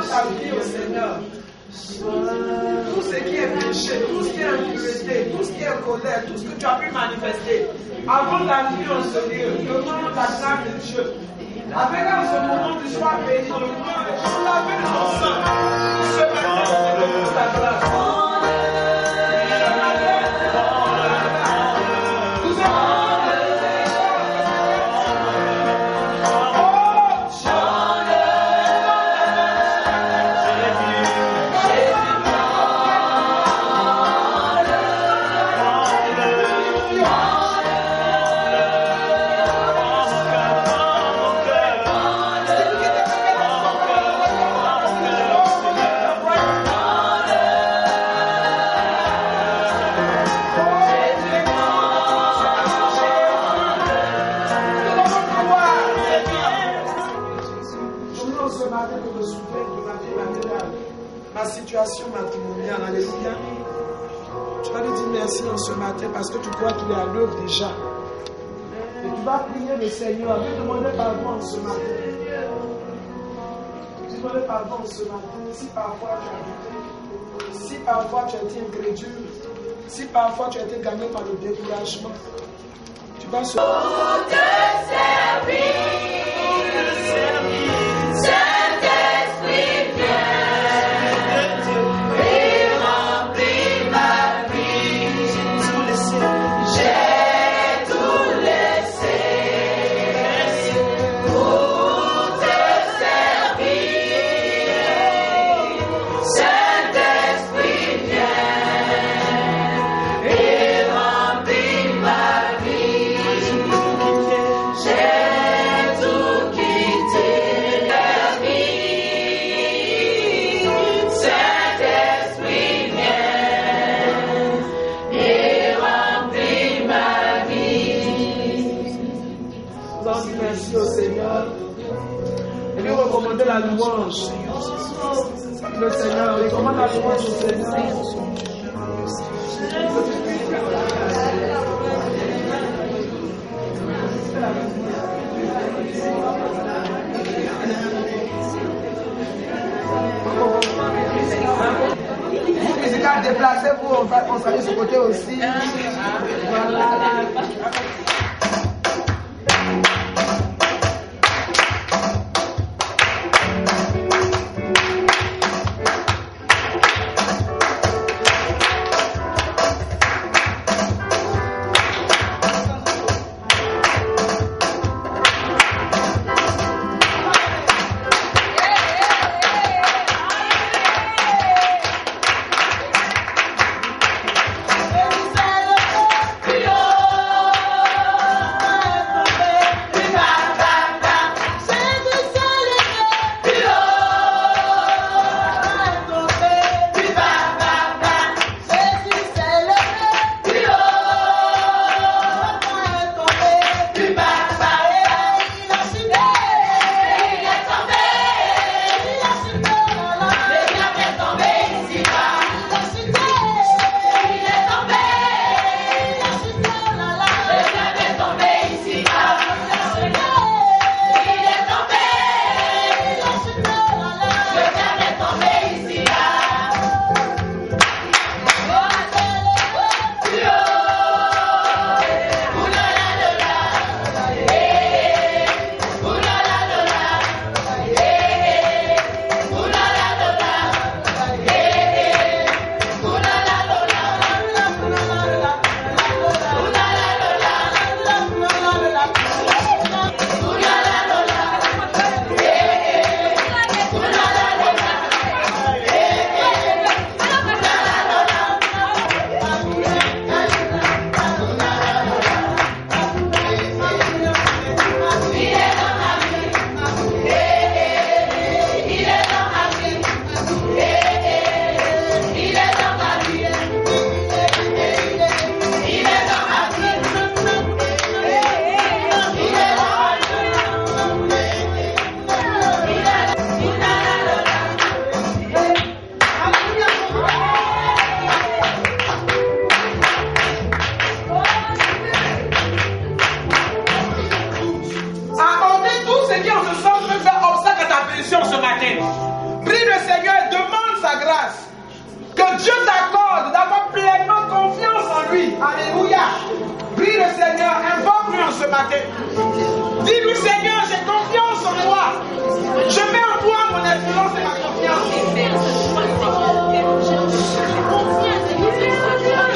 dans ta vie au Seigneur. Tout ce qui est péché, tout ce qui est impureté, tout ce qui est colère, tout ce que tu as pu manifester avant d'arriver en ce lieu, demande la grâce de Dieu. Avec en ce moment, tu sois béni dans le nom de Dieu. Laver de ton sang. Ce matin, c'est de ta grâce. Situation matrimoniale, alléluia. Tu vas lui dire merci en ce matin parce que tu crois qu'il est à l'œuvre déjà. Et tu vas prier le Seigneur, lui demander pardon en ce matin. Demander pardon en ce matin. Si parfois tu as douté, si parfois tu as été incrédule, si parfois tu as été gagné par le découragement, tu vas se... La louange. Le Seigneur, recommande la louange au Seigneur. Vous, musicales, déplacez-vous, on va aller ce côté aussi. Voilà. Dieu t'accorde d'avoir pleinement confiance en lui. Alléluia. Prie le Seigneur, invoque-lui en ce matin. Dis-lui, Seigneur, j'ai confiance en toi. Je mets en toi mon influence et ma confiance.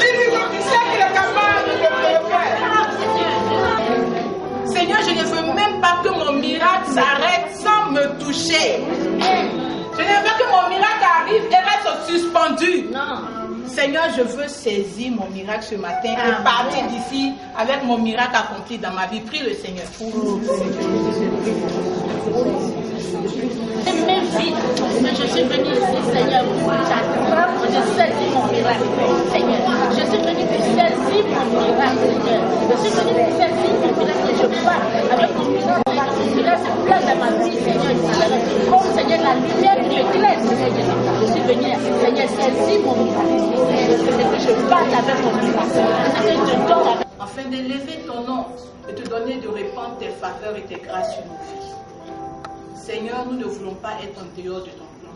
Dis-lui que tu sais qu'il est capable de le faire. Seigneur, je ne veux même pas que mon miracle s'arrête sans me toucher. Je ne veux que mon miracle arrive et reste suspendu. Non. Seigneur, je veux saisir mon miracle ce matin et partir d'ici avec mon miracle accompli dans ma vie. Prie le Seigneur. Même si je suis venue ici, Seigneur, je saisis mon miracle, Seigneur. Je suis venue pour saisir mon miracle, Seigneur. Je suis venue pour saisir mon miracle et je pars avec mon miracle. Mon miracle se place dans ma vie, Seigneur. Comme, Seigneur, la lumière qui m'éclaire, Seigneur. Je suis venue, Seigneur, saisir mon miracle. Que je parte avec mon miracle. Que je dors avec. Afin d'élever ton nom et te donner de répandre tes faveurs et tes grâces sur nos vies. Seigneur, nous ne voulons pas être en dehors de ton plan.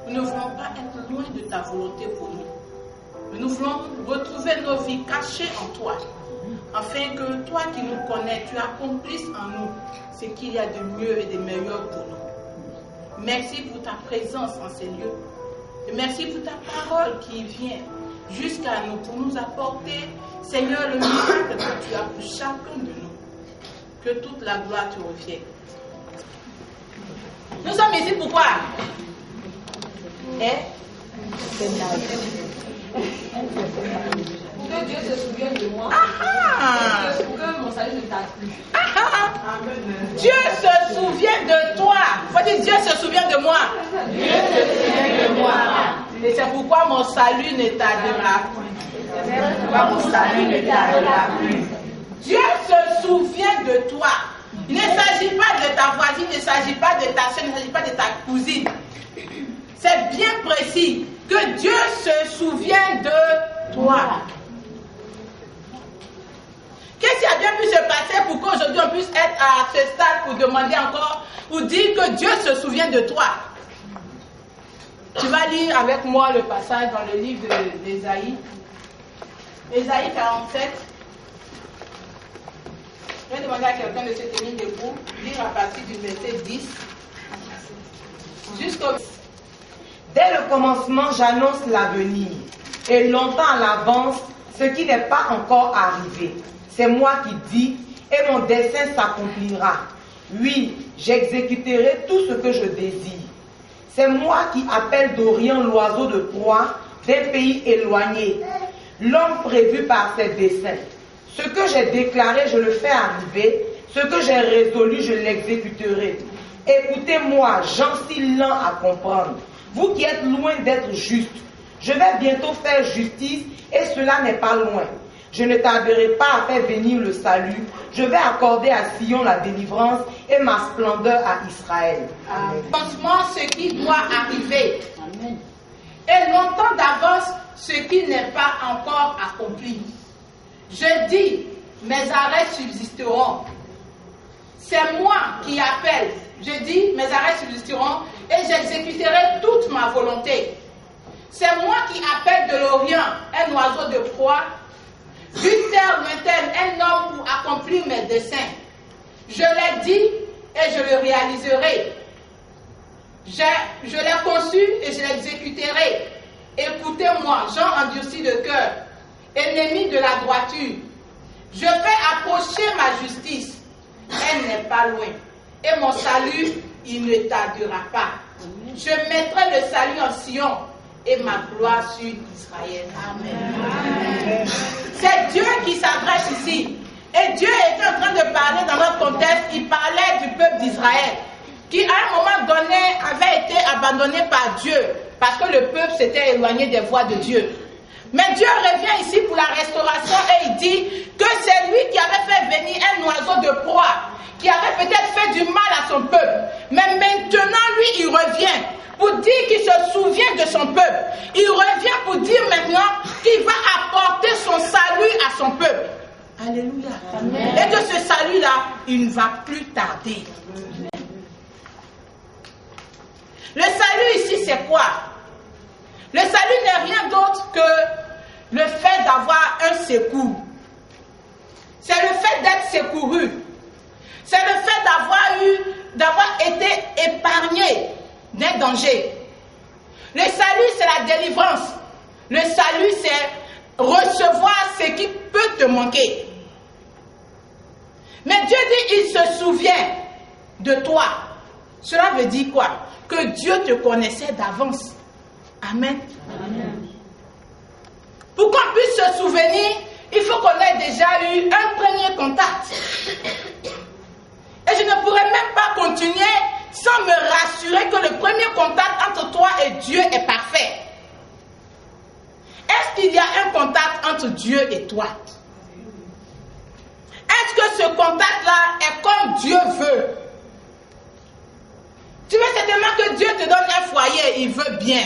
Nous ne voulons pas être loin de ta volonté pour nous. Mais nous voulons retrouver nos vies cachées en toi. Afin que toi qui nous connais, tu accomplisses en nous ce qu'il y a de mieux et de meilleur pour nous. Merci pour ta présence en ces lieux. Et merci pour ta parole qui vient jusqu'à nous pour nous apporter, Seigneur, le miracle que tu as pour chacun de nous. Que toute la gloire te revienne. Nous sommes ici pourquoi? Pour que Dieu se souvienne de moi. Pour que mon salut ne tarde plus. Dieu se souvient de toi. Faut dire Dieu se souvient de moi. Dieu se souvient de moi. Et c'est pourquoi mon salut ne tardera plus. Mon salut ne tardera plus. Dieu se souvient de toi. Il ne s'agit pas de ta voisine, il ne s'agit pas de ta soeur, il ne s'agit pas de ta cousine. C'est bien précis que Dieu se souvient de toi. Qu'est-ce qui a bien pu se passer pour qu'aujourd'hui on puisse être à ce stade pour demander encore, ou dire que Dieu se souvient de toi? Tu vas lire avec moi le passage dans le livre d'Ésaïe. Ésaïe 47. Je vais demander à quelqu'un de se tenir debout, lire à partir du verset 10 jusqu'au... Dès le commencement, j'annonce l'avenir, et longtemps à l'avance, ce qui n'est pas encore arrivé. C'est moi qui dis, et mon dessein s'accomplira. Oui, j'exécuterai tout ce que je désire. C'est moi qui appelle d'Orient l'oiseau de proie d'un pays éloigné, l'homme prévu par ses desseins. Ce que j'ai déclaré, je le fais arriver. Ce que j'ai résolu, je l'exécuterai. Écoutez-moi, gens si lents à comprendre. Vous qui êtes loin d'être juste, je vais bientôt faire justice et cela n'est pas loin. Je ne tarderai pas à faire venir le salut. Je vais accorder à Sion la délivrance et ma splendeur à Israël. Franchement, ce qui doit arriver. Et longtemps d'avance, ce qui n'est pas encore accompli. Je dis, mes arrêts subsisteront. C'est moi qui appelle. Je dis, mes arrêts subsisteront et j'exécuterai toute ma volonté. C'est moi qui appelle de l'Orient un oiseau de proie, d'une terre lointaine un homme pour accomplir mes desseins. Je l'ai dit et je le réaliserai. Je l'ai conçu et je l'exécuterai. Écoutez-moi, gens endurcis de cœur, ennemis de la droiture. Je fais approcher ma justice. Elle n'est pas loin. Et mon salut, il ne tardera pas. Je mettrai le salut en Sion et ma gloire sur Israël. Amen. C'est Dieu qui s'adresse ici. Et Dieu était en train de parler dans notre contexte. Il parlait du peuple d'Israël, qui à un moment donné avait été abandonné par Dieu, parce que le peuple s'était éloigné des voies de Dieu. Mais Dieu revient ici pour la restauration et il dit que c'est lui qui avait fait venir un oiseau de proie, qui avait peut-être fait du mal à son peuple. Mais maintenant, lui, il revient pour dire qu'il se souvient de son peuple. Il revient pour dire maintenant qu'il va apporter son salut à son peuple. Alléluia. Amen. Et que ce salut-là, il ne va plus tarder. Le salut ici, c'est quoi? Le salut n'est rien d'autre que le fait d'avoir un secours. C'est le fait d'être secouru. C'est le fait d'avoir été épargné d'un danger. Le salut, c'est la délivrance. Le salut, c'est recevoir ce qui peut te manquer. Mais Dieu dit, il se souvient de toi. Cela veut dire quoi? Que Dieu te connaissait d'avance. Amen. Amen. Pour qu'on puisse se souvenir, il faut qu'on ait déjà eu un premier contact. Et je ne pourrais même pas continuer sans me rassurer que le premier contact entre toi et Dieu est parfait. Est-ce qu'il y a un contact entre Dieu et toi? Est-ce que ce contact-là est comme Dieu veut? Tu veux certainement que Dieu te donne un foyer, il veut bien.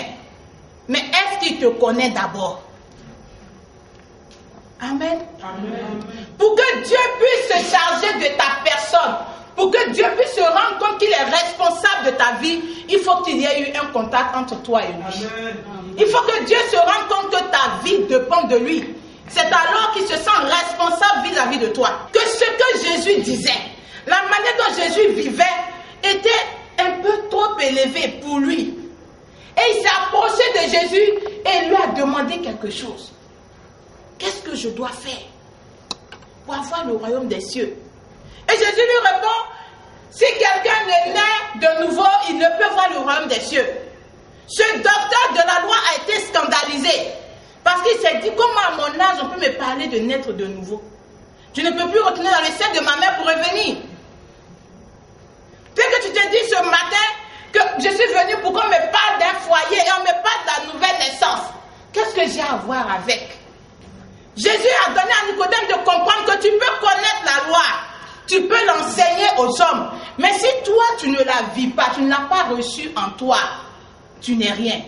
Mais est-ce qu'il te connaît d'abord? Amen. Amen. Pour que Dieu puisse se charger de ta personne, pour que Dieu puisse se rendre compte qu'il est responsable de ta vie, il faut qu'il y ait eu un contact entre toi et lui. Amen. Il faut que Dieu se rende compte que ta vie dépend de lui. C'est alors qu'il se sent responsable vis-à-vis de toi. Que ce que Jésus disait, la manière dont Jésus vivait, était un peu trop élevé pour lui. Et il s'est approché de Jésus et lui a demandé quelque chose. Qu'est-ce que je dois faire pour avoir le royaume des cieux? Et Jésus lui répond, si quelqu'un est né de nouveau, il ne peut voir le royaume des cieux. Ce docteur de la loi a été scandalisé. Parce qu'il s'est dit, comment à mon âge on peut me parler de naître de nouveau? Je ne peux plus retourner dans le sein de ma mère pour revenir. Peut-être que tu te dis ce matin que je suis venu pour qu'on me parle d'un foyer et on me parle de la nouvelle naissance. Qu'est-ce que j'ai à voir avec? Jésus a donné à Nicodème de comprendre que tu peux connaître la loi, tu peux l'enseigner aux hommes, mais si toi tu ne la vis pas, tu ne l'as pas reçue en toi, tu n'es rien.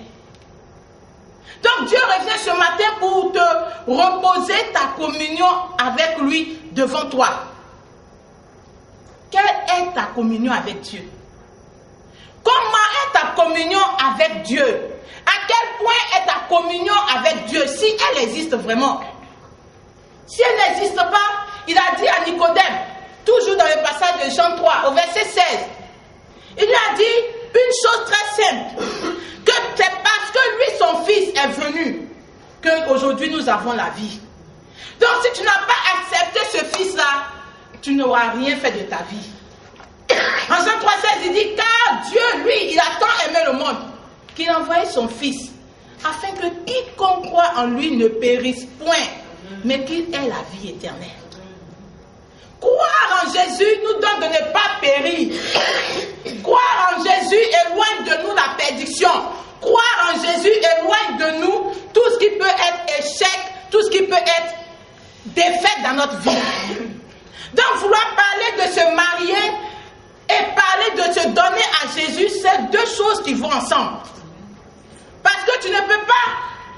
Donc Dieu revient ce matin pour te reposer ta communion avec lui devant toi. Quelle est ta communion avec Dieu? Comment est ta communion avec Dieu? À quel point est ta communion avec Dieu, si elle existe vraiment? Si elle n'existe pas, il a dit à Nicodème, toujours dans le passage de Jean 3, au verset 16, il lui a dit une chose très simple, que c'est parce que lui, son fils, est venu, qu'aujourd'hui nous avons la vie. Donc si tu n'as pas accepté ce fils-là, tu n'auras rien fait de ta vie. En Jean 3, 16, il dit, car Dieu, lui, il a tant aimé le monde, qu'il a envoyé son fils, afin que quiconque croit en lui ne périsse point, mais qu'il ait la vie éternelle. Croire en Jésus nous donne de ne pas périr. Croire en Jésus éloigne de nous la perdition. Croire en Jésus éloigne de nous tout ce qui peut être échec, tout ce qui peut être défaite dans notre vie. Donc vouloir parler de se marier et parler de se donner à Jésus, c'est deux choses qui vont ensemble. Parce que tu ne peux pas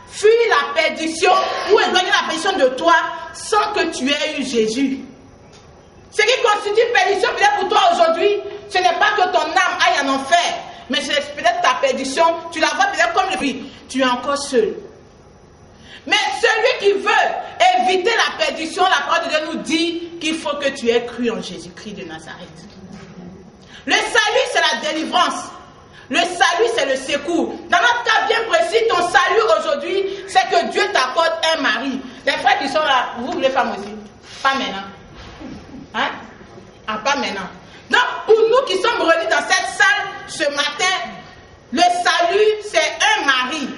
fuir la perdition ou éloigner la perdition de toi sans que tu aies eu Jésus. Ce qui constitue perdition peut-être pour toi aujourd'hui, ce n'est pas que ton âme aille en enfer, mais c'est peut-être ta perdition, tu la vois peut-être comme le prix, tu es encore seul. Mais celui qui veut éviter la perdition, la parole de Dieu nous dit qu'il faut que tu aies cru en Jésus-Christ de Nazareth. Le salut, c'est la délivrance. Le salut, c'est le secours. Dans notre cas bien précis, ton salut aujourd'hui, c'est que Dieu t'apporte un mari. Les frères qui sont là, vous les femmes aussi, pas maintenant. Hein? Ah, pas maintenant. Donc, pour nous qui sommes réunis dans cette salle ce matin, le salut, c'est un mari.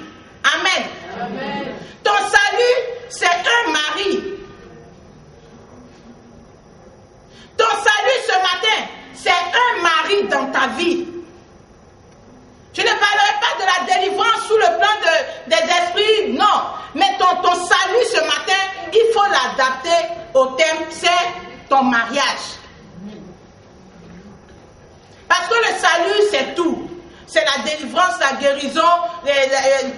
Amen. Amen. Ton salut, c'est un mari. Ton salut ce matin, c'est un mari dans ta vie. Je ne parlerai pas de la délivrance sous le plan des esprits, non. Mais ton salut ce matin, il faut l'adapter au thème, c'est ton mariage. Parce que le salut, c'est tout. C'est la délivrance, la guérison,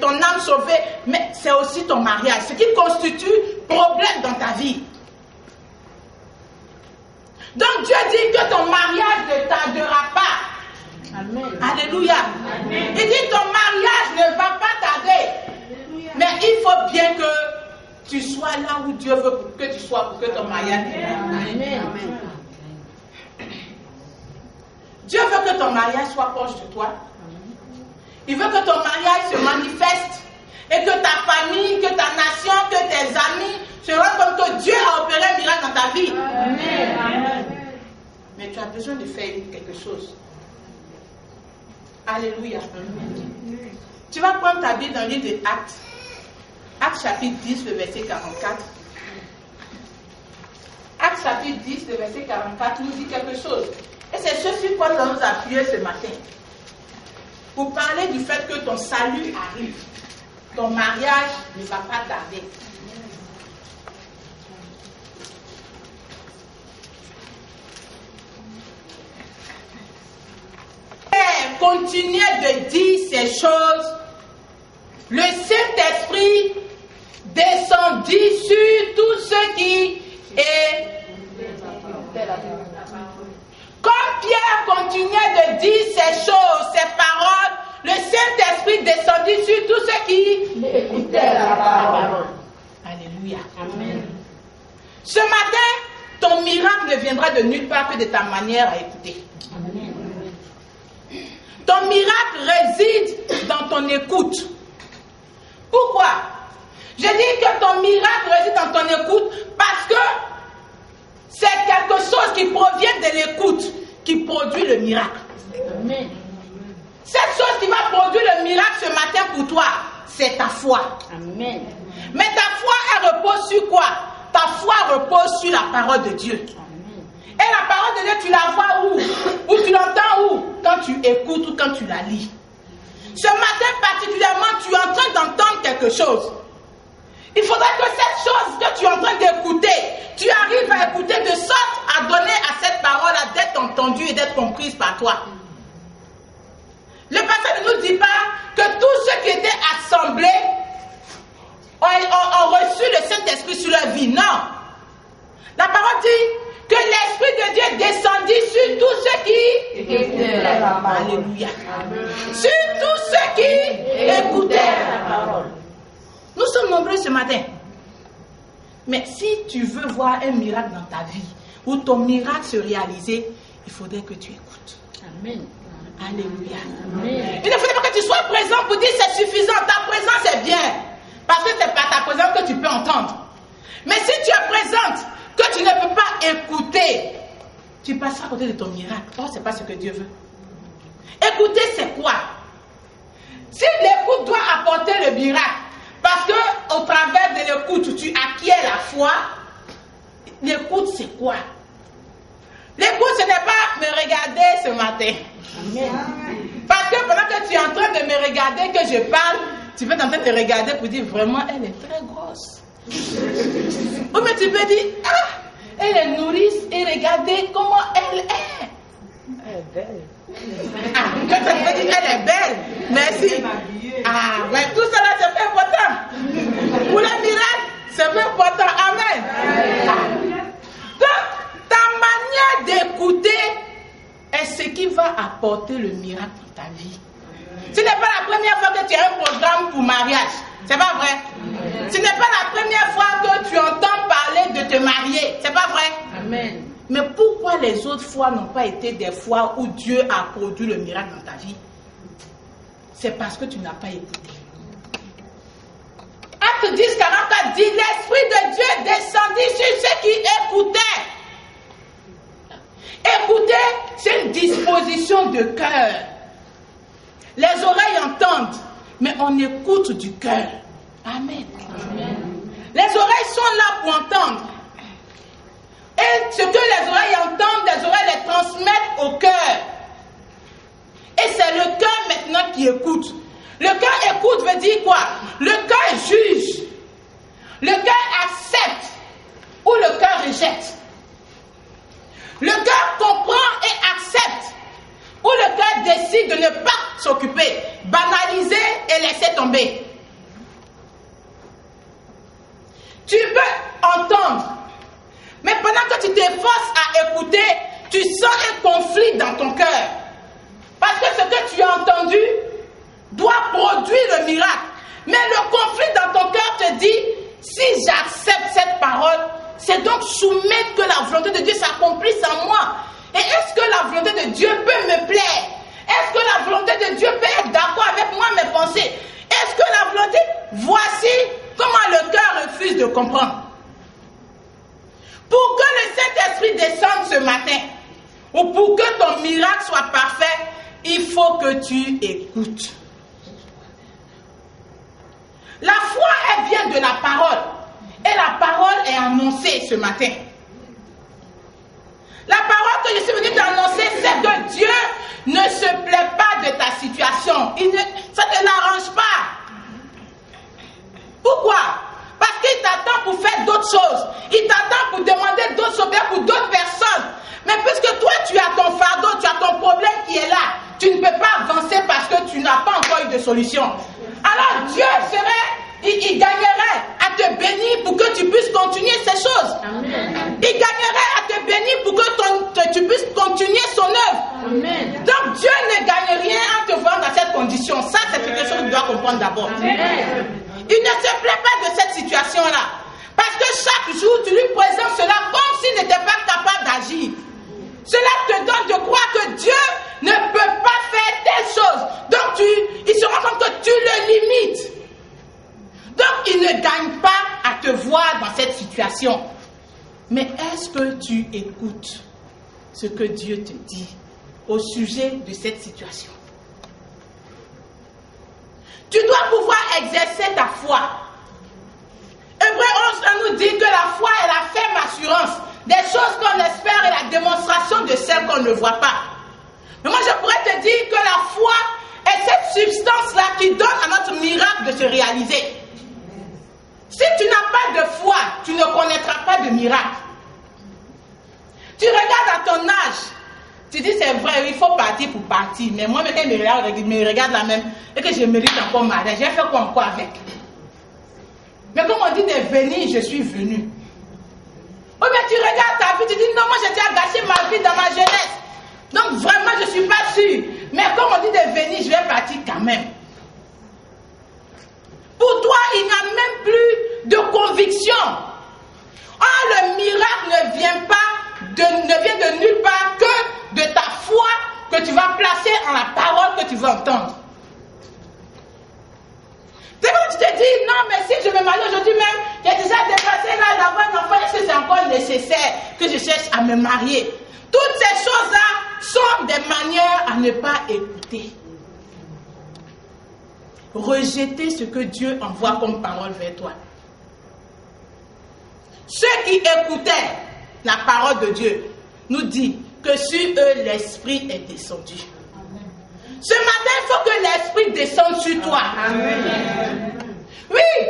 ton âme sauvée, mais c'est aussi ton mariage. Ce qui constitue problème dans ta vie. Donc Dieu dit que ton mariage ne tardera pas. Amen. Alléluia. Amen. Il dit ton mariage ne va pas tarder. tu sois là où Dieu veut que tu sois pour que ton mariage. Amen. Dieu veut que ton mariage soit proche de toi. Il veut que ton mariage se manifeste et que ta famille, que ta nation, que tes amis se rendent compte que Dieu a opéré un miracle dans ta vie. Amen. Mais tu as besoin de faire quelque chose. Alléluia. Tu vas prendre ta Bible dans le livre des Actes. Actes chapitre 10, le verset 44. Actes chapitre 10, le verset 44 nous dit quelque chose. Et c'est ce sur quoi nous allons nous appuyer ce matin. Pour parler du fait que ton salut arrive. Ton mariage ne va pas tarder. Pierre continuait de dire ces choses. Le Saint-Esprit descendit sur tous ceux qui Comme Pierre continuait de dire ces choses, ces paroles, le Saint-Esprit descendit sur tous ceux qui écoutaient la parole. Alléluia. Amen. Ce matin, ton miracle ne viendra de nulle part que de ta manière à écouter. Amen. Ton miracle réside dans ton écoute. Pourquoi? Je dis que ton miracle réside dans ton écoute parce que c'est quelque chose qui provient de l'écoute qui produit le miracle. Amen. Cette chose qui va produire le miracle ce matin pour toi, c'est ta foi. Amen. Mais ta foi, elle repose sur quoi? Ta foi repose sur la parole de Dieu. Amen. Et la parole de Dieu, tu la vois où? Ou tu l'entends où? Quand tu écoutes ou quand tu la lis. Ce matin particulièrement, tu es en train d'entendre quelque chose. Il faudrait que cette chose que tu es en train d'écouter, tu arrives à écouter de sorte à donner à cette parole d'être entendue et d'être comprise par toi. Le passage ne nous dit pas que tous ceux qui étaient assemblés ont reçu le Saint-Esprit sur leur vie. Non. La parole dit que l'Esprit de Dieu descendit sur tous ceux qui écoutaient la parole. Alléluia. Sur tous ceux qui écoutaient la parole. Nous sommes nombreux ce matin. Mais si tu veux voir un miracle dans ta vie, où ton miracle se réaliser, il faudrait que tu écoutes. Amen. Alléluia. Amen. Il ne faudrait pas que tu sois présent pour dire c'est suffisant. Ta présence est bien. Parce que c'est par ta présence que tu peux entendre. Mais si tu es présente, que tu ne peux pas écouter, tu passeras à côté de ton miracle. Oh, c'est pas ce que Dieu veut. Écouter, c'est quoi? Si l'écoute doit apporter le miracle, parce que au travers de l'écoute, tu acquiers la foi, l'écoute, c'est quoi? L'écoute, ce n'est pas me regarder ce matin. Amen. Parce que pendant que tu es en train de me regarder, que je parle, tu peux t'entendre de regarder pour dire vraiment, elle est très grosse. Ou mais tu peux dire, ah, elle est nourrice et regardez comment elle est. Elle est belle. Ah, quand tu peux dire, elle est belle. Merci. Ah, ouais, tout ça là, c'est important. Pour le miracle, c'est important. Amen. Ah. Donc, ta manière d'écouter est ce qui va apporter le miracle dans ta vie. Ce n'est pas la première fois que tu as un programme pour mariage. C'est pas vrai. Ce n'est pas la première fois que tu entends parler de te marier. C'est pas vrai. Amen. Mais pourquoi les autres fois n'ont pas été des fois où Dieu a produit le miracle dans ta vie? C'est parce que tu n'as pas écouté. Acte 10, 44 dit, l'Esprit de Dieu descendit sur ceux qui écoutaient. Écouter, c'est une disposition de cœur. Les oreilles entendent, mais on écoute du cœur. Amen. Amen. Les oreilles sont là pour entendre. Et ce que les oreilles entendent, les oreilles les transmettent au cœur. Et c'est le cœur maintenant qui écoute. Le cœur écoute veut dire quoi? Le cœur juge. Le cœur accepte ou le cœur rejette. Le cœur comprend et accepte ou le cœur décide de ne pas s'occuper, banaliser et laisser tomber. Tu peux entendre, mais pendant que tu t'efforces à écouter, tu sens un conflit dans ton cœur. Parce que ce que tu as entendu doit produire le miracle. Mais le conflit dans ton cœur te dit, si j'accepte cette parole, c'est donc soumettre que la volonté de Dieu s'accomplisse en moi. Et est-ce que la volonté de Dieu peut me plaire? Est-ce que la volonté de Dieu peut être d'accord avec moi, mes pensées? Est-ce que la volonté... Voici comment le cœur refuse de comprendre. Pour que le Saint-Esprit descende ce matin, ou pour que ton miracle soit parfait, il faut que tu écoutes. La foi, elle vient de la parole. Et la parole est annoncée ce matin. La parole que je suis venue t'annoncer, c'est que Dieu ne se plaît pas de ta situation. Ça ne l'arrange pas. Pourquoi? Parce qu'il t'attend pour faire d'autres choses. Il t'attend pour demander d'autres choses pour d'autres personnes. Mais puisque toi, tu as ton fardeau, tu as ton problème qui est là, tu ne peux pas avancer parce que tu n'as pas encore eu de solution. Alors Dieu il gagnerait à te bénir pour que tu puisses continuer ces choses. Amen. Il gagnerait à te bénir pour que tu puisses continuer son œuvre. Amen. Donc Dieu ne gagne rien en te voyant dans cette condition. Ça, c'est quelque chose que tu dois comprendre d'abord. Amen. Il ne se plaît pas de cette situation-là. Parce que chaque jour, tu lui présentes cela comme s'il n'était pas capable d'agir. Cela te donne de croire que Dieu ne peut pas faire telle chose. Donc il se rend compte que tu le limites. Donc il ne gagne pas à te voir dans cette situation. Mais est-ce que tu écoutes ce que Dieu te dit au sujet de cette situation? Tu dois pouvoir exercer ta foi. Hébreux 11 nous dit que la foi est la ferme assurance des choses qu'on espère et la démonstration de celles qu'on ne voit pas. Mais moi je pourrais te dire que la foi est cette substance-là qui donne à notre miracle de se réaliser. Si tu n'as pas de foi, tu ne connaîtras pas de miracle. Tu regardes à ton âge, tu dis c'est vrai, il faut partir pour partir. Mais moi, quand je me regarde la même et que je mérite encore mariage, j'ai fait quoi encore avec? Mais comme on dit de venir, je suis venu. Oh, mais tu regardes ta vie, tu dis non, moi j'ai déjà gâché ma vie dans ma jeunesse. Donc vraiment, je ne suis pas sûre. Mais comme on dit de venir, je vais partir quand même. Pour toi, il n'y a même plus de conviction. Ah, le miracle ne vient de nulle part que de ta foi que tu vas placer en la parole que tu vas entendre. C'est quand tu te dis, non, mais si je me marie aujourd'hui même, j'ai déjà dépassé là d'avoir un enfant, est-ce que c'est encore nécessaire que je cherche à me marier? Toutes ces choses-là sont des manières à ne pas écouter. Rejeter ce que Dieu envoie comme parole vers toi. Ceux qui écoutaient la parole de Dieu nous dit que sur eux l'Esprit est descendu. Ce matin, il faut que l'Esprit descende sur toi. Amen. Oui,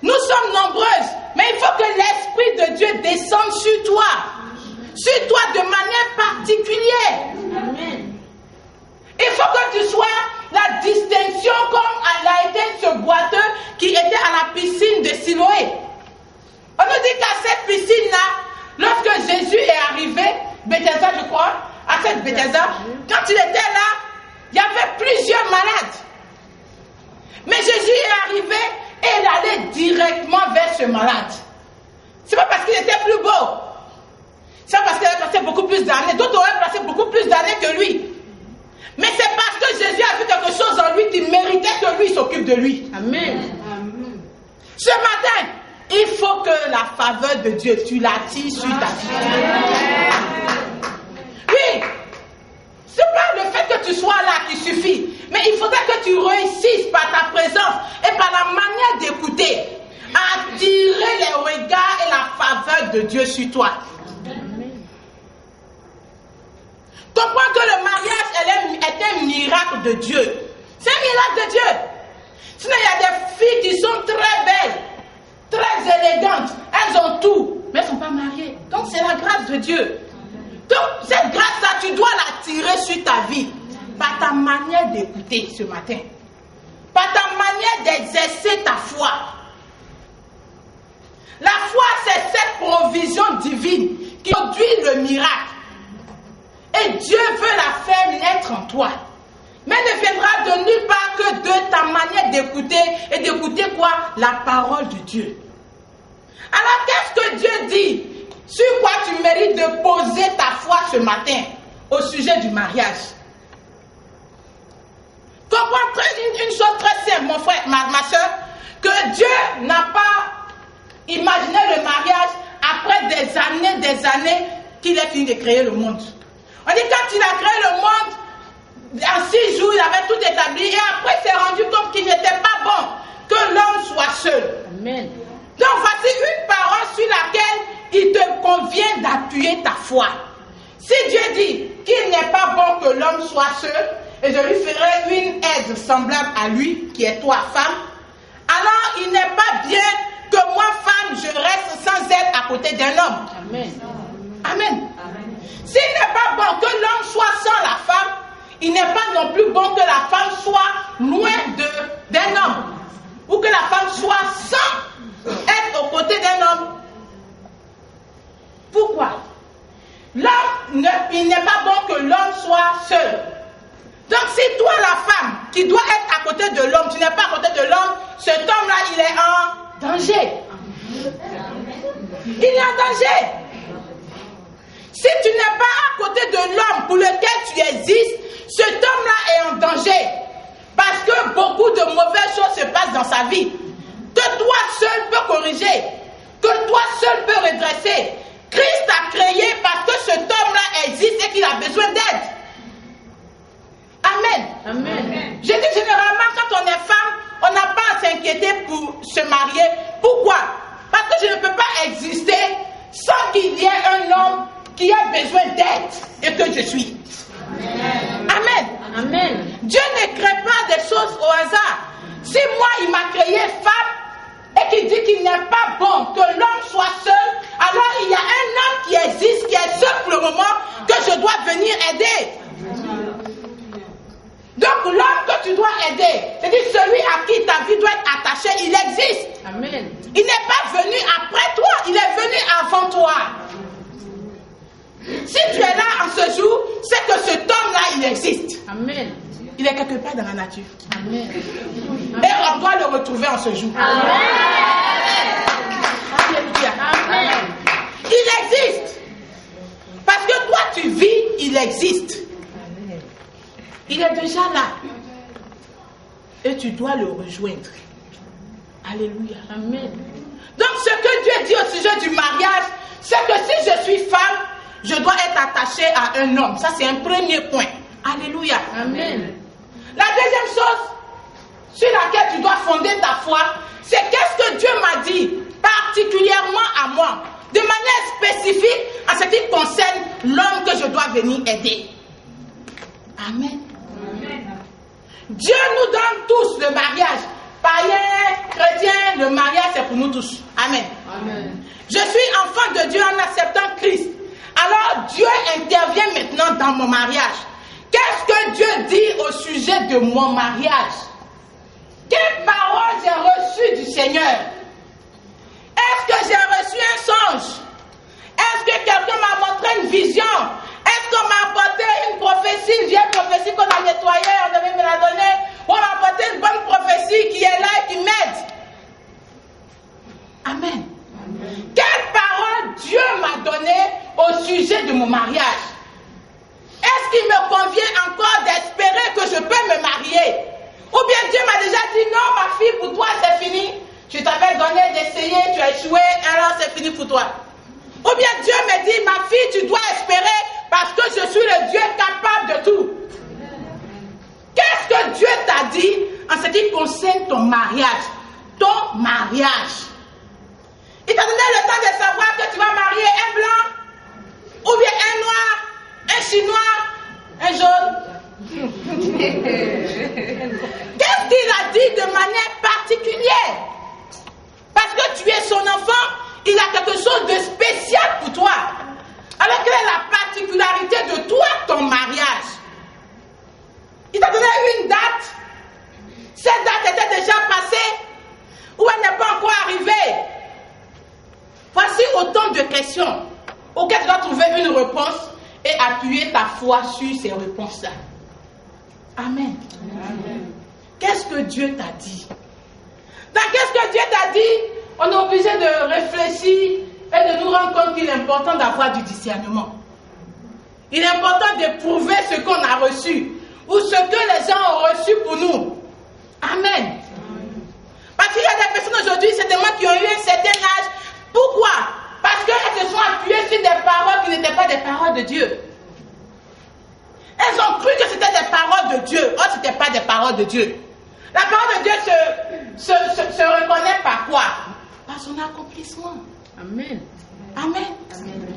nous sommes nombreuses, mais il faut que l'Esprit de Dieu descende sur toi. Sur toi de manière particulière. Amen. Il faut que tu sois la distinction comme l'a été ce boiteux qui était à la piscine de Siloé. On nous dit qu'à cette piscine-là, lorsque Jésus est arrivé, Bethesda je crois, à cette Bethesda, quand il était là, il y avait plusieurs malades. Mais Jésus est arrivé et il allait directement vers ce malade. C'est pas parce qu'il était plus beau. C'est pas parce qu'il avait passé beaucoup plus d'années. D'autres auraient passé beaucoup plus d'années que lui. Mais c'est parce que Jésus a vu quelque chose en lui qui méritait que lui s'occupe de lui. Amen. Amen. Ce matin, il faut que la faveur de Dieu, tu l'attires sur ta vie. Oui. C'est pas le fait que tu sois là qui suffit. Mais il faudrait que tu réussisses par ta présence et par la manière d'écouter à attirer les regards et la faveur de Dieu sur toi. Comprends que le mariage est un miracle de Dieu. C'est un miracle de Dieu. Sinon, il y a des filles qui sont très belles, très élégantes. Elles ont tout, mais elles ne sont pas mariées. Donc, c'est la grâce de Dieu. Donc, cette grâce-là, tu dois l'attirer sur ta vie par ta manière d'écouter ce matin, par ta manière d'exercer ta foi. La foi, c'est cette provision divine qui produit le miracle. Et Dieu veut la faire naître en toi. Mais elle ne viendra de nulle part que de ta manière d'écouter. Et d'écouter quoi? La parole de Dieu. Alors qu'est-ce que Dieu dit? Sur quoi tu mérites de poser ta foi ce matin au sujet du mariage? Comprends une chose très simple, mon frère, ma soeur, que Dieu n'a pas imaginé le mariage après des années qu'il ait fini de créer le monde. On dit quand il a créé le monde, en 6 jours, il avait tout établi et après il s'est rendu compte qu'il n'était pas bon que l'homme soit seul. Amen. Donc voici une parole sur laquelle il te convient d'appuyer ta foi. Si Dieu dit qu'il n'est pas bon que l'homme soit seul, et je lui ferai une aide semblable à lui, qui est toi, femme, alors il n'est pas bien que moi, femme, je reste sans aide à côté d'un homme. Amen. Amen. S'il n'est pas bon que l'homme soit sans la femme, il n'est pas non plus bon que la femme soit loin d'un homme. Ou que la femme soit sans être aux côtés d'un homme. Pourquoi? L'homme, il n'est pas bon que l'homme soit seul. Donc si toi, la femme, qui doit être à côté de l'homme, tu n'es pas à côté de l'homme, cet homme-là, il est en danger. Il est en danger. Si tu n'es pas à côté de l'homme pour lequel tu existes, cet homme-là est en danger. Parce que beaucoup de mauvaises choses se passent dans sa vie. Que toi seul peux corriger. Que toi seul peux redresser. Christ a créé parce que cet homme-là existe et qu'il a besoin d'aide. Amen. Amen. Je dis généralement, quand on est femme, on n'a pas à s'inquiéter pour se marier. Pourquoi? Parce que je ne peux pas exister sans qu'il y ait un homme qui a besoin d'aide et que je suis. Amen. Amen. Amen. Dieu ne crée pas des choses au hasard. Si moi, il m'a créé femme et qu'il dit qu'il n'est pas bon que l'homme soit seul, alors il y a un homme qui existe, qui est seul pour le moment, que je dois venir aider. Donc l'homme que tu dois aider, c'est-à-dire celui à qui ta vie doit être attachée, il existe. Amen. Il n'est pas venu après toi, il est venu avant toi. Si tu es là en ce jour, c'est que cet homme-là, il existe. Amen. Il est quelque part dans la nature. Amen. Et on doit le retrouver en ce jour. Amen. Alléluia. Amen. Il existe. Parce que toi, tu vis, il existe. Il est déjà là. Et tu dois le rejoindre. Alléluia. Amen. Donc ce que Dieu dit au sujet du mariage, c'est que si je suis femme, je dois être attachée à un homme. Ça, c'est un premier point. Alléluia. Amen. La deuxième chose sur laquelle tu dois fonder ta foi, c'est qu'est-ce que Dieu m'a dit, particulièrement à moi, de manière spécifique en ce qui concerne l'homme que je dois venir aider. Amen. Dieu nous donne tous le mariage. Païens, chrétiens, le mariage c'est pour nous tous. Amen. Amen. Je suis enfant de Dieu en acceptant Christ. Alors Dieu intervient maintenant dans mon mariage. Qu'est-ce que Dieu dit au sujet de mon mariage? Quelle parole j'ai reçue du Seigneur? Est-ce que j'ai reçu un songe? Est-ce que quelqu'un m'a montré une vision? Est-ce qu'on m'a apporté une prophétie, une vieille prophétie qu'on a nettoyée, on devait me la donner? Ou on m'a apporté une bonne prophétie qui est là et qui m'aide? Amen. Amen. Quelle parole Dieu m'a donnée au sujet de mon mariage? Est-ce qu'il me convient encore d'espérer que je peux me marier? Ou bien Dieu m'a déjà dit non, ma fille, pour toi c'est fini. Je t'avais donné d'essayer, tu as échoué, alors c'est fini pour toi. Ou bien Dieu me dit, ma fille, tu dois espérer parce que je suis le Dieu capable de tout. Qu'est-ce que Dieu t'a dit en ce qui concerne ton mariage? Ton mariage. Il t'a donné le temps de savoir que tu vas marier un blanc, ou bien un noir, un chinois, un jaune. Qu'est-ce qu'il a dit de manière particulière? Parce que tu es son enfant, il a quelque chose de spécial pour toi. Alors quelle est la particularité de toi, ton mariage? Il t'a donné une date. Cette date était déjà passée ou elle n'est pas encore arrivée? Voici autant de questions auxquelles tu dois trouver une réponse et appuyer ta foi sur ces réponses-là. Amen. Amen. Qu'est-ce que Dieu t'a dit? Dans qu'est-ce que Dieu t'a dit? on est obligé de réfléchir et de nous rendre compte qu'il est important d'avoir du discernement. Il est important d'éprouver ce qu'on a reçu ou ce que les gens ont reçu pour nous. Amen. Parce qu'il y a des personnes aujourd'hui, certainement, qui ont eu un certain âge. Pourquoi? Parce qu'elles se sont appuyées sur des paroles qui n'étaient pas des paroles de Dieu. Elles ont cru que c'était des paroles de Dieu. Or, ce n'était pas des paroles de Dieu. La parole de Dieu se reconnaît par quoi? Par son accomplissement. Amen. Amen. Amen.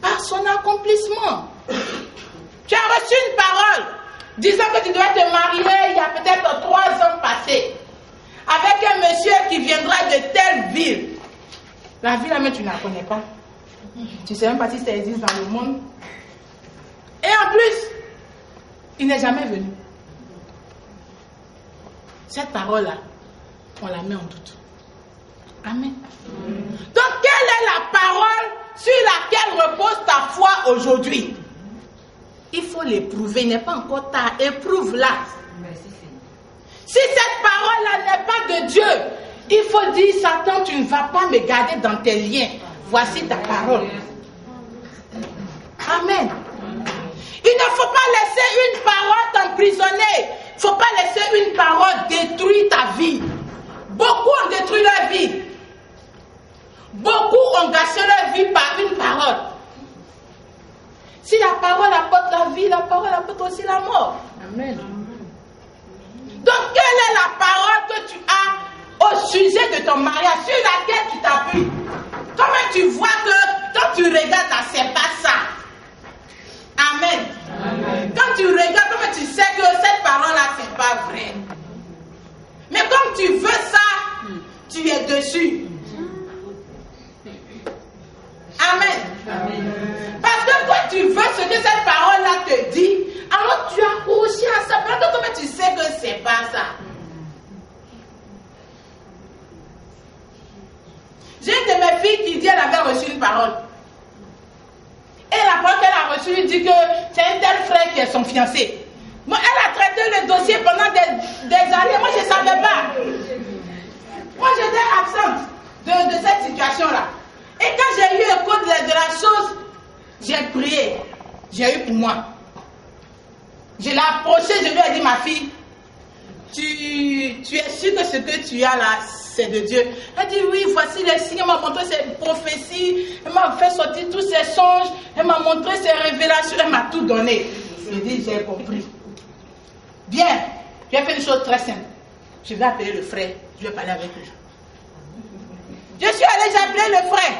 Par son accomplissement. Tu as reçu une parole disant que tu dois te marier il y a peut-être 3 ans passés avec un monsieur qui viendra de telle ville. La ville là même tu ne la connais pas. Tu ne sais même pas si ça existe dans le monde. Et en plus, il n'est jamais venu. Cette parole-là, on la met en doute. Amen. Donc, quelle est la parole sur laquelle repose ta foi aujourd'hui? Il faut l'éprouver, il n'est pas encore tard. Éprouve-la. Si cette parole-là n'est pas de Dieu, il faut dire, Satan, tu ne vas pas me garder dans tes liens. Voici ta parole. Amen. Il ne faut pas laisser une parole t'emprisonner. Il ne faut pas laisser une parole détruire ta vie. Beaucoup ont détruit leur vie. Beaucoup ont gâché leur vie par une parole. Si la parole apporte la vie, la parole apporte aussi la mort. Amen. Donc, quelle est la parole que tu as au sujet de ton mariage, sur laquelle tu t'appuies? Comment tu vois que quand tu regardes là, c'est pas ça? Amen. Amen. Quand tu regardes, comment tu sais que cette parole-là, c'est pas vrai? Mais comme tu veux ça, tu es dessus. Amen. Amen. Parce que toi, tu veux ce que cette parole-là te dit, alors tu accroches à ça. Parce que comment tu sais que c'est pas ça? J'ai une de mes filles qui dit qu'elle avait reçu une parole. Et la parole qu'elle a reçue dit que c'est un tel frère qui est son fiancé. Moi, elle a traité le dossier pendant des années. Moi, je ne savais pas. Moi, j'étais absente de cette situation-là. Et quand j'ai eu écho de la chose, j'ai prié. J'ai eu pour moi. Je l'ai approchée, je lui ai dit, ma fille, tu es sûre que ce que tu as là, c'est de Dieu? Elle dit, oui, voici les signes. Elle m'a montré ses prophéties. Elle m'a fait sortir tous ses songes. Elle m'a montré ses révélations. Elle m'a tout donné. Je dis, j'ai compris. Bien, j'ai fait une chose très simple. Je vais appeler le frère. Je vais parler avec lui. Je suis allée, j'ai appelé le frère.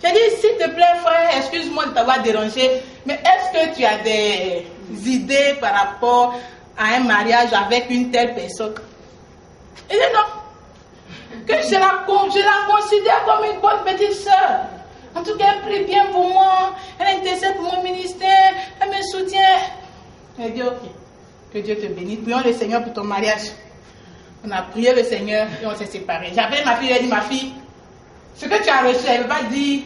J'ai dit, s'il te plaît, frère, excuse-moi de t'avoir dérangé, mais est-ce que tu as des idées par rapport à un mariage avec une telle personne? Il dit non. Que je la considère comme une bonne petite sœur. En tout cas, elle prie bien pour moi. Elle intercède pour mon ministère. Elle me soutient. Elle dit, ok. Que Dieu te bénisse. Prions le Seigneur pour ton mariage. On a prié le Seigneur et on s'est séparés. J'appelle ma fille, elle dit, ma fille, ce que tu as reçu, elle va dire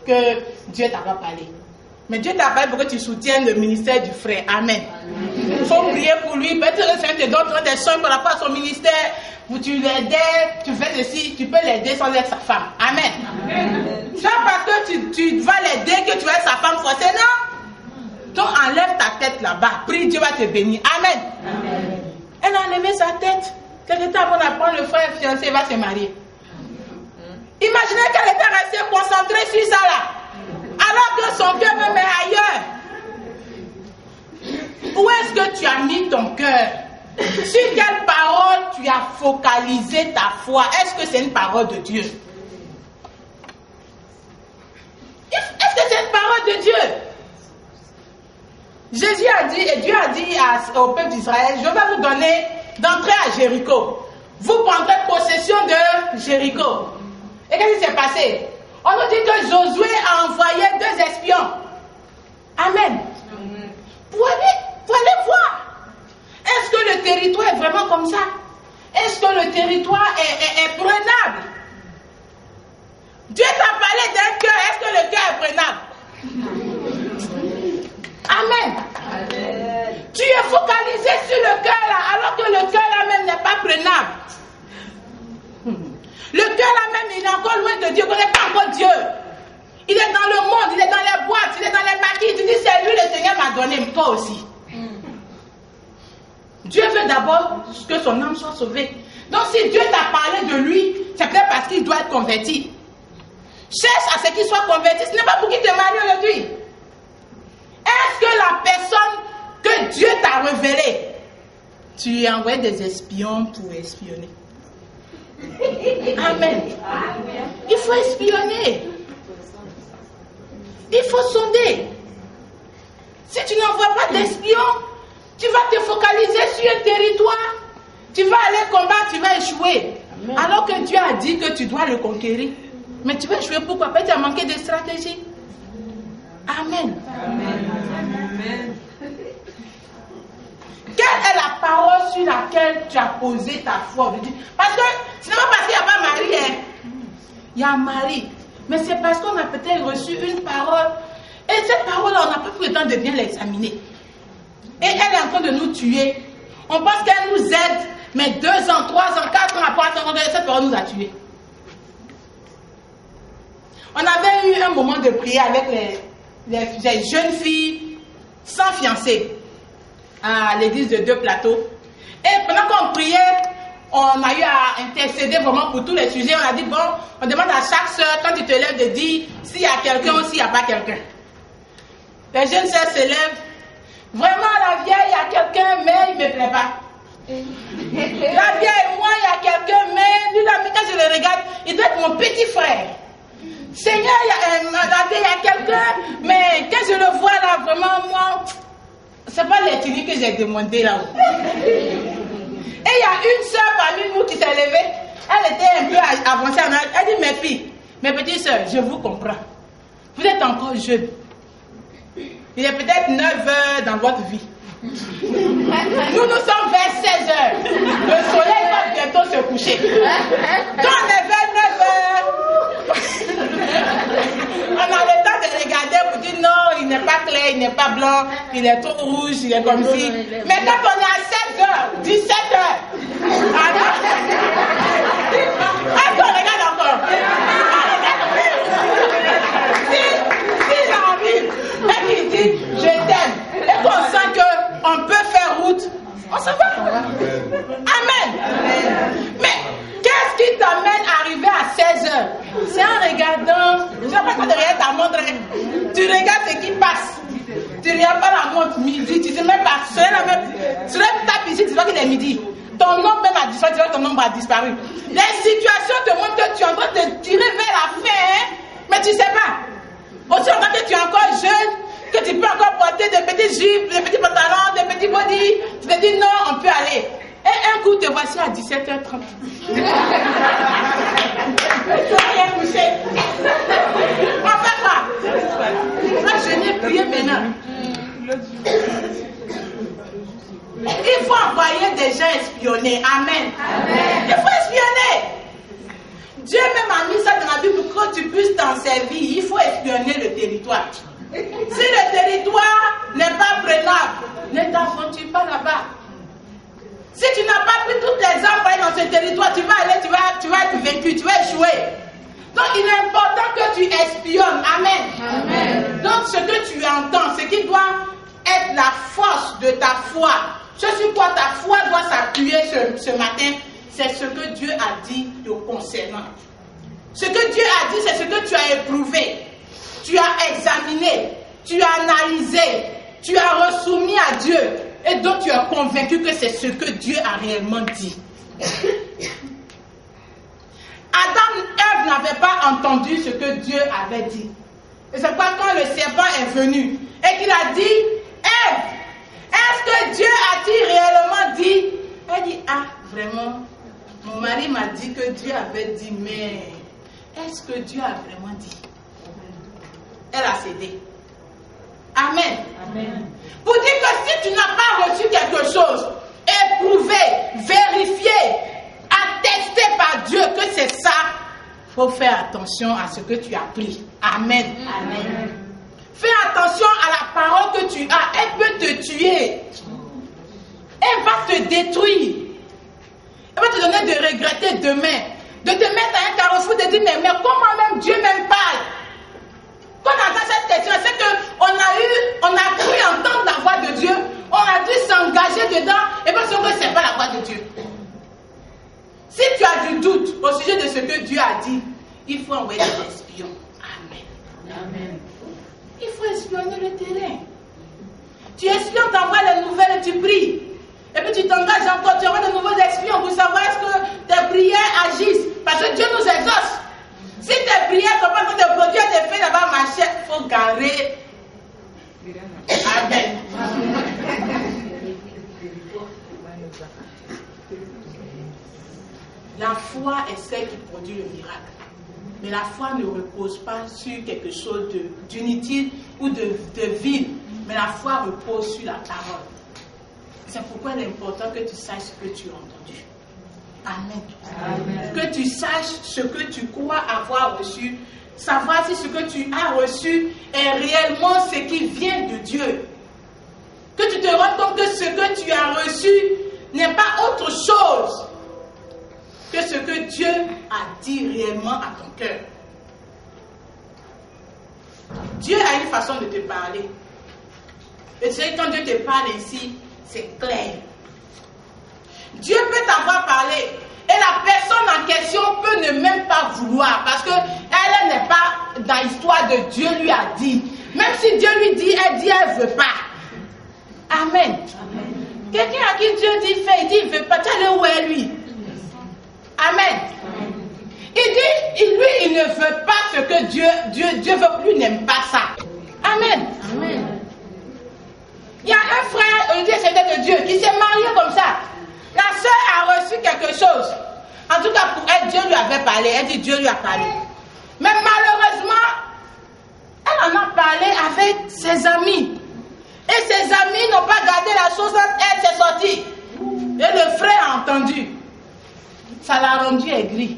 que Dieu t'a pas parlé. Mais Dieu t'a parlé pour que tu soutiennes le ministère du frère. Amen. Il faut prier pour lui. Peut-être que le Seigneur te donne des soins par rapport à son ministère, où tu l'aides, tu fais ceci, tu peux l'aider sans être sa femme. Amen. Amen. C'est parce que tu vas l'aider que tu vas être sa femme forcée, non? Donc enlève ta tête là-bas. Prie, Dieu va te bénir. Amen. Amen. Elle a enlevé sa tête. Quelque temps avant d'apprendre le frère fiancé va se marier. Imaginez qu'elle était restée concentrée sur ça là. Alors que son cœur même est ailleurs. Où est-ce que tu as mis ton cœur? Sur quelle parole tu as focalisé ta foi? Est-ce que c'est une parole de Dieu? Est-ce que c'est une parole de Dieu? Jésus a dit, et Dieu a dit au peuple d'Israël, je vais vous donner d'entrer à Jéricho. Vous prendrez possession de Jéricho. Et qu'est-ce qui s'est passé? On nous dit que Josué a envoyé 2 espions. Amen. Pour aller voir. Est-ce que le territoire est vraiment comme ça? Est-ce que le territoire est prenable? Dieu t'a parlé d'un cœur. Est-ce que le cœur est prenable? Amen. Amen. Tu es focalisé sur le cœur là, alors que le cœur là même n'est pas prenable. Le cœur là même, il est de Dieu, il ne connaît pas encore Dieu. Il est dans le monde, il est dans les boîtes, il est dans les maquis. Tu dis, c'est lui, le Seigneur m'a donné, toi aussi. Dieu veut d'abord que son âme soit sauvée. Donc si Dieu t'a parlé de lui, c'est peut-être parce qu'il doit être converti. Cherche à ce qu'il soit converti. Ce n'est pas pour qu'il te marie aujourd'hui. Est-ce que la personne que Dieu t'a révélée, tu lui as envoyé des espions pour espionner? Amen. Il faut espionner. Il faut sonder. Si tu n'envoies pas d'espions, tu vas te focaliser sur un territoire. Tu vas aller combattre, tu vas échouer. Amen. Alors que Dieu a dit que tu dois le conquérir. Mais tu vas échouer pourquoi? Parce que tu as manqué de stratégie. Amen. Amen. Amen. Quelle est la parole sur laquelle tu as posé ta foi? Parce que ce n'est pas parce qu'il n'y a pas Marie. Hein. Il y a Marie. Mais c'est parce qu'on a peut-être reçu une parole. Et cette parole-là, on n'a pas pris le temps de bien l'examiner. Et elle est en train de nous tuer. On pense qu'elle nous aide, mais 2 ans, 3 ans, 4 ans après, cette parole nous a tués. On avait eu un moment de prière avec les jeunes filles sans fiancé à l'église de 2 plateaux. Et pendant qu'on priait, on a eu à intercéder vraiment pour tous les sujets. On a dit, bon, on demande à chaque soeur, quand tu te lèves, de dire s'il y a quelqu'un ou s'il n'y a pas quelqu'un. Les jeunes sœurs se lèvent. Vraiment, la vieille, il y a quelqu'un, mais il ne me plaît pas. La vieille, moi, il y a quelqu'un, mais lui, quand je le regarde, il doit être mon petit frère. Seigneur, la vieille, il y a quelqu'un, mais quand je le vois là, vraiment, moi, c'est pas l'étude que j'ai demandé là-haut. Et il y a une sœur parmi nous qui s'est levée. Elle était un peu avancée en âge. Elle dit, mes filles, mes petites sœurs, je vous comprends. Vous êtes encore jeunes. Il est peut-être 9 heures dans votre vie. Nous sommes vers 16 heures. Le soleil va bientôt se coucher. Quand on est vers 9 heures, on a le temps de regarder pour dire non, il n'est pas clair, il n'est pas blanc, il est trop rouge, il est comme ci. Mais quand on est à 16 heures, 17 heures, alors, est-ce qu'on regarde encore? S'il arrive et qu'il dit je t'aime et qu'on sent qu'on peut faire route, on s'en va. Amen. Mais qu'est-ce qui t'amène à arriver à 16 heures? C'est en regardant, je ne sais pas quand tu regardes ta montre, tu regardes ce qui passe. Tu ne regardes pas la montre midi, tu ne sais même pas. Tu tapes ici, tu vois qu'il est midi. Ton nombre même a disparu, tu vois que ton nombre a disparu. Les situations te montrent que tu es en train de te tirer vers la fin, hein? Mais tu ne sais pas. Aussi longtemps que tu es encore jeune, que tu peux encore porter des petits jupes, des petits pantalons, des petits bodys, tu te dis non, on peut aller. Et un coup, te voici à 17h30. Tu n'as rien touché. On fait quoi? Moi, je n'ai prié maintenant. Il faut envoyer des gens espionner. Amen. Amen. Il faut espionner. Dieu même a mis ça dans la Bible pour que tu puisses t'en servir. Il faut espionner le territoire. Si le territoire n'est pas prenable, ne t'aventure pas là-bas. Si tu n'as pas pris toutes les armes pour aller dans ce territoire, tu vas aller, tu vas être vaincu, tu vas échouer. Donc il est important que tu espionnes. Amen. Amen. Donc ce que tu entends, ce qui doit être la force de ta foi, ce sur quoi ta foi doit s'appuyer ce matin, c'est ce que Dieu a dit te concernant. Ce que Dieu a dit, c'est ce que tu as éprouvé, tu as examiné, tu as analysé, tu as resoumis à Dieu et donc tu es convaincu que c'est ce que Dieu a réellement dit. Adam et Ève n'avaient pas entendu ce que Dieu avait dit. Et c'est pourquoi quand le serpent est venu et qu'il a dit, Ève, est-ce que Dieu a-t-il réellement dit? Elle dit, ah, vraiment, mon mari m'a dit que Dieu avait dit, mais est-ce que Dieu a vraiment dit? Elle a cédé. Amen. Amen. Pour dire que si tu n'as pas reçu quelque chose, éprouvé, vérifié, attesté par Dieu que c'est ça, il faut faire attention à ce que tu as pris. Amen. Amen. Fais attention à la parole que tu as. Elle peut te tuer. Elle va te détruire. Elle va te donner de regretter demain. De te mettre à un carrefour, de dire, mais comment du doute au sujet de ce que Dieu a dit, il faut envoyer des espions. Amen. Il faut espionner le terrain. Tu espionnes, tu envoies les nouvelles et tu pries. Et puis tu t'engages encore, tu envoies de nouveaux espions pour savoir est-ce que tes prières agissent. Parce que Dieu nous exauce. Si tes prières sont pas en train de produire des faits là-bas, marcher, il faut garer. Amen. La foi est celle qui produit le miracle. Mais la foi ne repose pas sur quelque chose d'inutile ou de vide. Mais la foi repose sur la parole. C'est pourquoi il est important que tu saches ce que tu as entendu. Amen. Que tu saches ce que tu crois avoir reçu. Savoir si ce que tu as reçu est réellement ce qui vient de Dieu. Que tu te rends compte que ce que tu as reçu n'est pas autre chose que ce que Dieu a dit réellement à ton cœur. Dieu a une façon de te parler. Et tu sais, quand Dieu te parle ainsi, c'est clair. Dieu peut t'avoir parlé et la personne en question peut ne même pas vouloir parce qu'elle n'est pas dans l'histoire de Dieu lui a dit. Même si Dieu lui dit, elle dit, elle ne veut pas. Amen. Quelqu'un à qui Dieu dit, fais, il dit, il ne veut pas. Tu sais où est lui? Amen. Il dit, lui, il ne veut pas ce que Dieu veut, lui n'aime pas ça. Amen. Il y a un frère, Olivier, c'était de Dieu, qui s'est marié comme ça. La sœur a reçu quelque chose. En tout cas, pour elle, Dieu lui avait parlé. Elle dit, Dieu lui a parlé. Mais malheureusement, elle en a parlé avec ses amis. Et ses amis n'ont pas gardé la chose entre elle, c'est sorti. Et le frère a entendu. Ça l'a rendu aigri.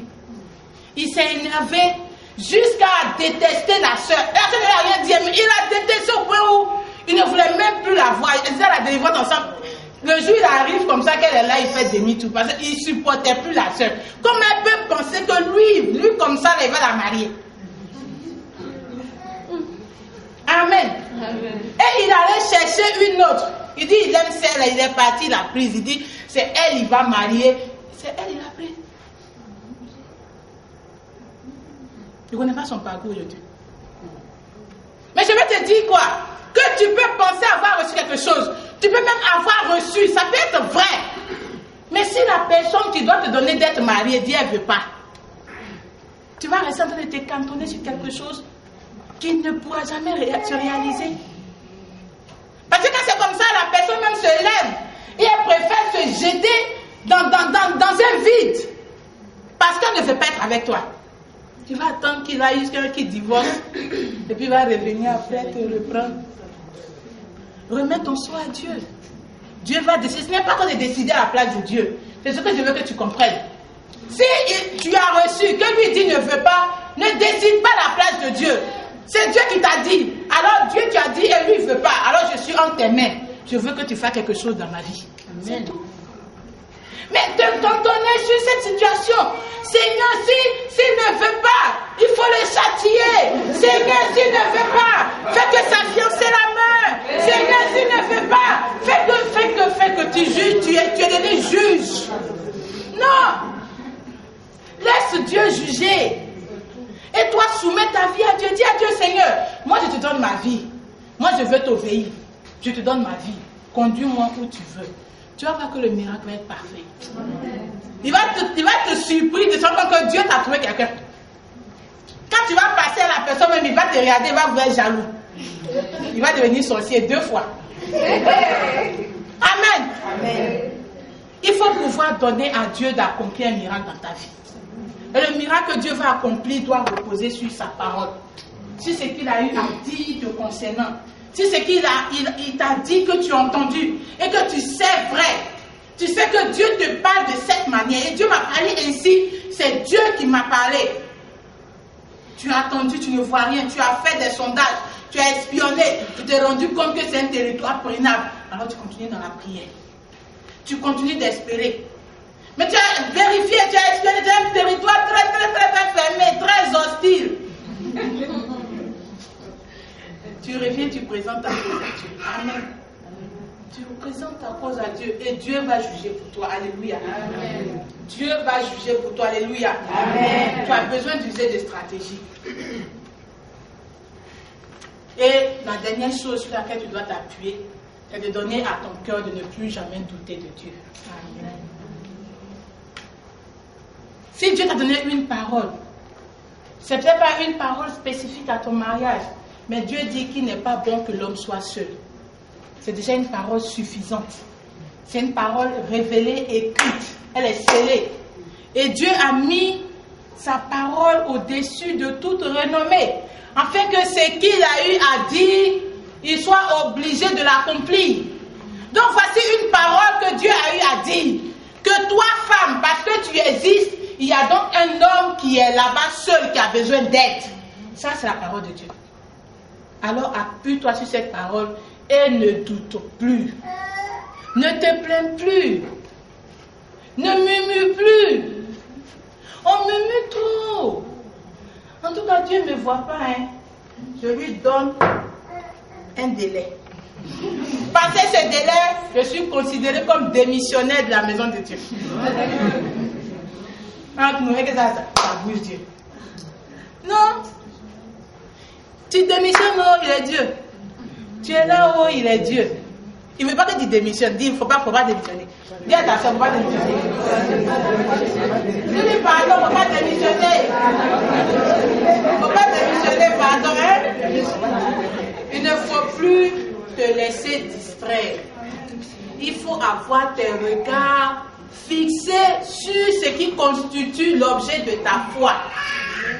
Il s'est énervé jusqu'à détester la sœur. La sœur n'a rien dit, mais il a détesté au point où il ne voulait même plus la voir. Ils étaient à la délivrance ensemble. Le jour il arrive comme ça qu'elle est là, il fait demi-tour parce qu'il ne supportait plus la sœur. Comment elle peut penser que lui comme ça, il va la marier? Amen. Et il allait chercher une autre. Il dit, il aime celle, il est parti, il a prise. Il dit, c'est elle, il va marier. C'est elle, il a pris. Il ne connaît pas son parcours aujourd'hui. Mais je vais te dire quoi? Que tu peux penser avoir reçu quelque chose. Tu peux même avoir reçu. Ça peut être vrai. Mais si la personne qui doit te donner d'être mariée dit elle ne veut pas, tu vas rester en train de te cantonner sur quelque chose qui ne pourra jamais se réaliser. Parce que quand c'est comme ça, la personne même se lève et elle préfère se jeter dans un vide parce qu'elle ne veut pas être avec toi. Tu vas attendre qu'il aille jusqu'à qu'il divorce et puis il va revenir après te reprendre. Remets ton soi à Dieu. Dieu va décider. Ce n'est pas qu'on est décidé à la place de Dieu. C'est ce que je veux que tu comprennes. Si tu as reçu, que lui dit ne veut pas, ne décide pas la place de Dieu. C'est Dieu qui t'a dit. Alors Dieu tu as dit et lui il ne veut pas. Alors je suis entre tes mains. Je veux que tu fasses quelque chose dans ma vie. C'est tout. Mais te cantonner sur cette situation. Seigneur, s'il ne veut pas, il faut le châtier. Seigneur, s'il ne veut pas, fais que sa fiancée la meure. Seigneur, s'il ne veut pas, fais que tu juges. Tu es devenu juge. Non. Laisse Dieu juger. Et toi, soumets ta vie à Dieu. Dis à Dieu, Seigneur, moi je te donne ma vie. Moi je veux t'obéir. Je te donne ma vie. Conduis-moi où tu veux. Tu vas voir que le miracle va être parfait. Il va te surprendre de savoir que Dieu t'a trouvé quelqu'un. Quand tu vas passer à la personne, même il va te regarder, il va vous être jaloux. Il va devenir sorcier 2 fois. Amen. Il faut pouvoir donner à Dieu d'accomplir un miracle dans ta vie. Et le miracle que Dieu va accomplir doit reposer sur sa parole. Sur ce qu'il a eu à dire te concernant. Si c'est qu'il t'a dit que tu as entendu et que tu sais vrai, tu sais que Dieu te parle de cette manière et Dieu m'a parlé ainsi, c'est Dieu qui m'a parlé. Tu as attendu, tu ne vois rien, tu as fait des sondages, tu as espionné, tu t'es rendu compte que c'est un territoire prenable. Alors tu continues dans la prière. Tu continues d'espérer. Mais tu as vérifié, tu as espionné, c'est un territoire très fermé, très hostile. Tu reviens, tu présentes ta cause à Dieu. Amen. Tu présentes ta cause à Dieu et Dieu va juger pour toi. Alléluia. Amen. Dieu va juger pour toi. Alléluia. Amen. Tu as besoin d'user des stratégies. Et la dernière chose sur laquelle tu dois t'appuyer, c'est de donner à ton cœur de ne plus jamais douter de Dieu. Amen. Si Dieu t'a donné une parole, c'est peut-être pas une parole spécifique à ton mariage, mais Dieu dit qu'il n'est pas bon que l'homme soit seul. C'est déjà une parole suffisante. C'est une parole révélée, écrite. Elle est scellée. Et Dieu a mis sa parole au-dessus de toute renommée, afin que ce qu'il a eu à dire, il soit obligé de l'accomplir. Donc voici une parole que Dieu a eu à dire. Que toi, femme, parce que tu existes, il y a donc un homme qui est là-bas seul, qui a besoin d'aide. Ça, c'est la parole de Dieu. Alors appuie-toi sur cette parole et ne doute plus. Ne te plains plus. Ne murmure plus. On murmure trop. En tout cas, Dieu ne me voit pas. Je lui donne un délai. Passé ce délai, je suis considéré comme démissionnaire de la maison de Dieu. Ça bouge Dieu. Non. Tu démissionnes, oh, il est Dieu. Tu es là, oh, il est Dieu. Il ne veut pas que tu démissionnes. Dis, il ne faut pas démissionner. Dis à ta soeur, il ne faut pas démissionner. Dis, pardon, il ne faut pas démissionner. Il ne faut pas démissionner, pardon. Il ne faut plus te laisser distraire. Il faut avoir tes regards fixés sur ce qui constitue l'objet de ta foi.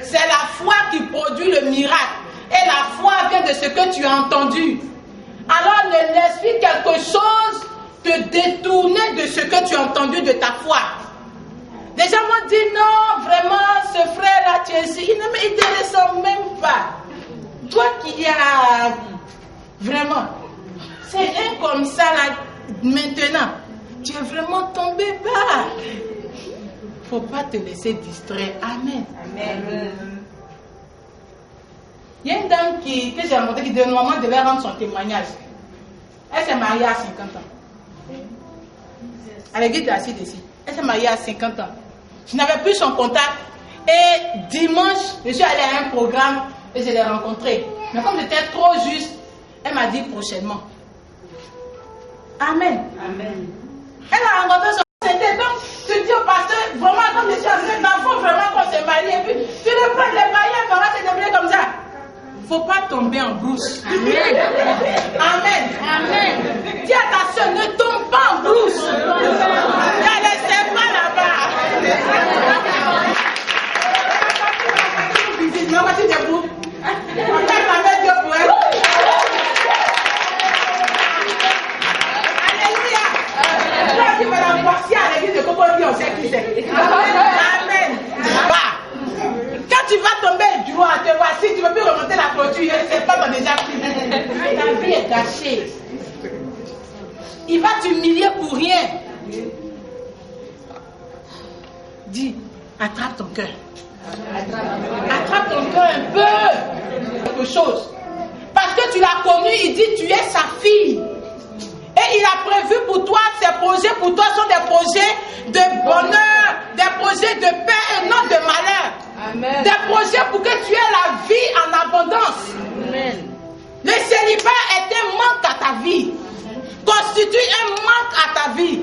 C'est la foi qui produit le miracle. Et la foi vient de ce que tu as entendu. Alors ne laisse plus quelque chose te détourner de ce que tu as entendu de ta foi. Des gens m'ont dit non, vraiment, ce frère-là, tu es ici. Il ne te ressemble même pas. Toi qui as vraiment, c'est un comme ça là, maintenant. Tu es vraiment tombé bas. Il ne faut pas te laisser distraire. Amen. Amen. Il y a une dame que j'ai rencontrée qui normalement devait rendre son témoignage. Elle s'est mariée à 50 ans. À l'église de la Cité ici. Elle s'est mariée à 50 ans. Je n'avais plus son contact. Et dimanche, je suis allée à un programme et je l'ai rencontrée. Mais comme j'étais trop juste, elle m'a dit prochainement. Amen. Amen. Elle a rencontré son c'était donc, tu dis au pasteur, vraiment, comme je suis en train d'enfant, vraiment, qu'on s'est marié, et puis tu le prends les païens, comment c'est devenu comme ça? Faut pas tomber en brousse. Amen. Amen. Amen. Dis à ta soeur, ne tombe pas en brousse. Ne laissez pas là-bas. Non, voici debout. On tape la main Dieu pour elle. Alléluia. Toi qui vas l'embrasser à l'église de Cocody, on sait qui c'est. Amen. Bah. Quand tu vas tomber droit, te voici, tu ne peux plus remonter la clôture, c'est pas déjà pris. Ta vie est gâchée. Il va t'humilier pour rien. Dis, attrape ton cœur. Attrape ton cœur un peu. Quelque chose. Parce que tu l'as connu, il dit, tu es sa fille. Et il a prévu pour toi, ses projets pour toi sont des projets de bonheur, des projets de paix et non de malheur. Amen. Des projets pour que tu aies la vie en abondance. Amen. Le célibat est un manque à ta vie. Constitue un manque à ta vie.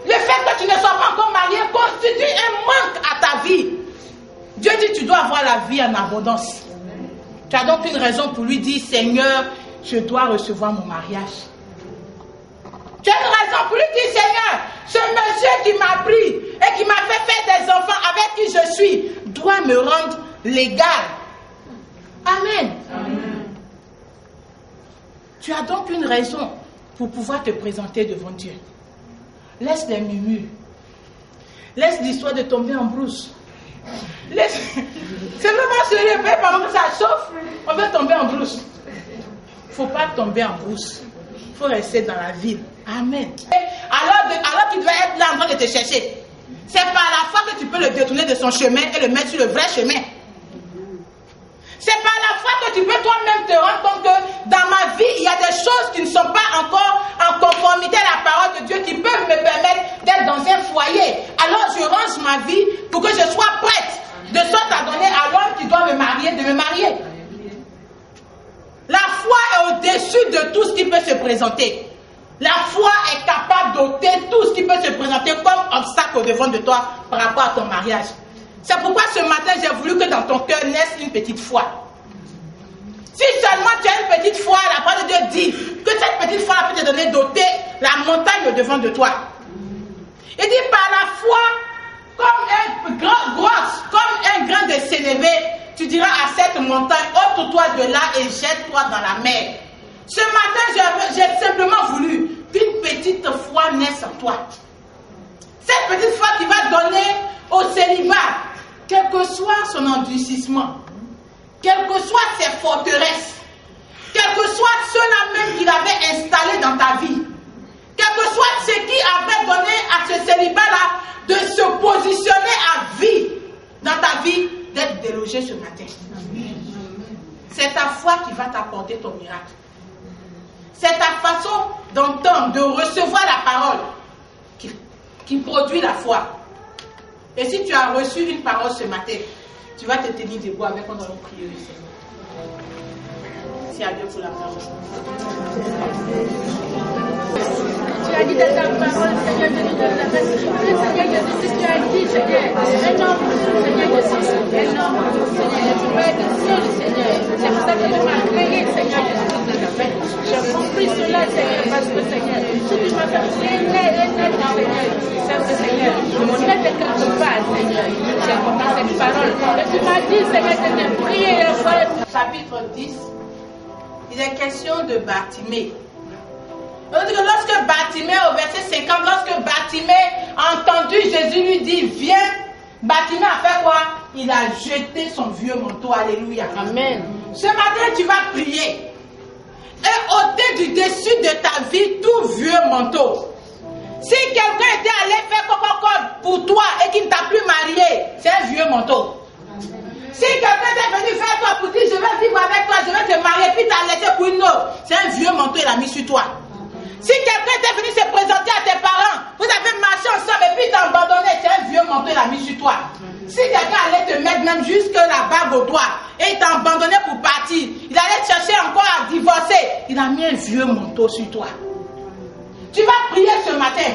Le fait que tu ne sois pas encore marié constitue un manque à ta vie. Dieu dit tu dois avoir la vie en abondance. Tu as donc une raison pour lui dire Seigneur, je dois recevoir mon mariage. Tu as une raison pour lui dire Seigneur, ce monsieur qui m'a pris et qui m'a fait faire des enfants avec qui je suis doit me rendre légal. Amen. Amen. Tu as donc une raison pour pouvoir te présenter devant Dieu. Laisse les murmures. Laisse l'histoire de tomber en brousse. Laisse... C'est vraiment sérieux. Mais pendant que ça chauffe, on veut tomber en brousse. Il ne faut pas tomber en brousse. Il faut rester dans la ville. Amen. Alors qu'il devait être là en train de te chercher. C'est par la foi que tu peux le détourner de son chemin et le mettre sur le vrai chemin. C'est par la foi que tu peux toi-même te rendre compte que dans ma vie, il y a des choses qui ne sont pas encore en conformité à la parole de Dieu qui peuvent me permettre d'être dans un foyer. Alors je range ma vie pour que je sois prête, de sorte à donner à l'homme qui doit me marier, de me marier. La foi est au-dessus de tout ce qui peut se présenter. La foi est capable d'ôter tout ce qui peut se présenter comme obstacle au-devant de toi par rapport à ton mariage. C'est pourquoi ce matin, j'ai voulu que dans ton cœur naisse une petite foi. Si seulement tu as une petite foi, la parole de Dieu dit que cette petite foi peut te donner d'ôter la montagne au-devant de toi. Il dit par la foi, comme un grain de sénévé, tu diras à cette montagne, ôte-toi de là et jette-toi dans la mer. Ce matin, j'ai simplement voulu qu'une petite foi naisse en toi. Cette petite foi qui va donner au célibat, quel que soit son endurcissement, quelles que soient ses forteresses, quels que soient ceux-là même qu'il avait installés dans ta vie, quel que soit ce qui avait donné à ce célibat-là de se positionner à vie dans ta vie, d'être délogé ce matin. C'est ta foi qui va t'apporter ton miracle. C'est ta façon d'entendre, de recevoir la parole qui produit la foi. Et si tu as reçu une parole ce matin, tu vas te tenir debout avec nous allons prier le Seigneur. Merci à Dieu pour la parole. Tu as dit dans ta parole, Seigneur, de nous donner la paix. Seigneur Jésus, tu as dit, Seigneur, un homme, Seigneur Jésus, un homme, Seigneur, tu vas être seul, Seigneur. C'est pour ça que tu m'as créé, Seigneur Jésus, de la paix. J'ai compris cela, Seigneur, parce que, Seigneur, si tu m'as fait Seigneur, Seigneur, mon aide est quelque part, Seigneur. J'ai compris cette parole. Et tu m'as dit, Seigneur, de prier et voir. Chapitre 10, il est question de Bartimée. On dit que lorsque Bartimée, au verset 50, lorsque Bartimée a entendu Jésus lui dire, viens, Bartimée a fait quoi? Il a jeté son vieux manteau. Alléluia. Amen. Ce matin, tu vas prier et ôter du dessus de ta vie tout vieux manteau. Si quelqu'un était allé faire coca-cola pour toi et qu'il ne t'a plus marié, c'est un vieux manteau. Si quelqu'un est venu faire toi pour dire, je vais vivre avec toi, je vais te marier, puis t'as laissé pour une autre, c'est un vieux manteau, il a mis sur toi. Si quelqu'un était venu se présenter à tes parents, vous avez marché ensemble et puis t'as abandonné, c'est un vieux manteau, il a mis sur toi. Si quelqu'un allait te mettre même jusque la bague au doigt et il t'a abandonné pour partir, il allait te chercher encore à divorcer, il a mis un vieux manteau sur toi. Tu vas prier ce matin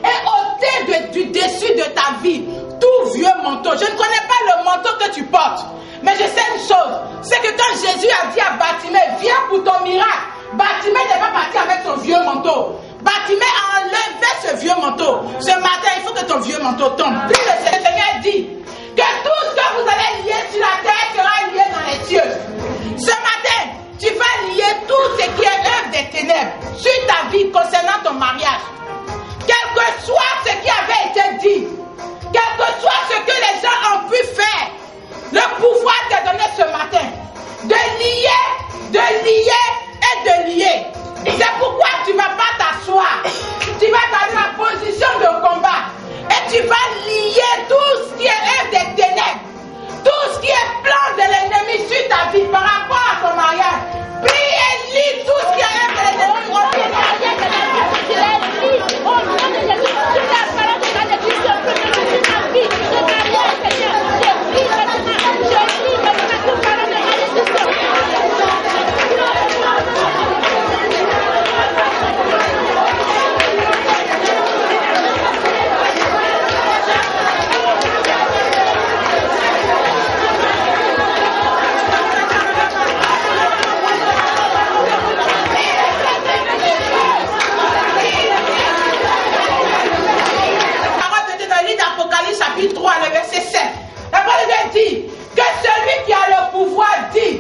et ôter du dessus de ta vie tout vieux manteau. Je ne connais pas le manteau que tu portes, mais je sais une chose, c'est que quand Jésus a dit à Bartimée, viens pour ton miracle, Bartimée n'est pas parti avec son vieux manteau. Bartimée a enlevé ce vieux manteau. Ce matin, il faut que ton vieux manteau tombe. Puis le Seigneur dit que tout ce que vous allez lier sur la terre sera lié dans les cieux. Ce matin, tu vas lier tout ce qui est œuvre des ténèbres sur ta vie concernant ton mariage. Quel que soit ce qui avait été dit, quel que soit ce que les gens ont pu faire, le pouvoir t'est donné ce matin de lier et de lier. C'est pourquoi tu ne vas pas t'asseoir. Tu vas dans la position de combat et tu vas lier tout ce qui est œuvre des ténèbres, tout ce qui est plan de l'ennemi sur ta vie par rapport à ton mariage. Prie et lis tout ce qui est œuvre de l'ennemi. Chapitre 3, le verset 7. La parole de Dieu dit que celui qui a le pouvoir dit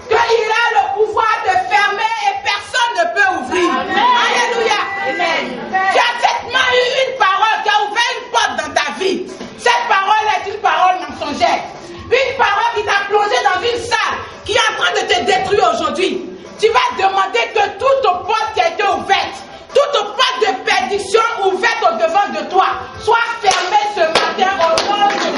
qu'il a le pouvoir de fermer et personne ne peut ouvrir. Amen. Alléluia. Amen. Tu as certainement eu une parole qui a ouvert une porte dans ta vie. Cette parole est une parole mensongère. Une parole qui t'a plongé dans une salle qui est en train de te détruire aujourd'hui. Tu vas demander que toute porte qui a été ouverte, toute porte de perdition ouverte au devant de toi soit fermée ce matin au nom de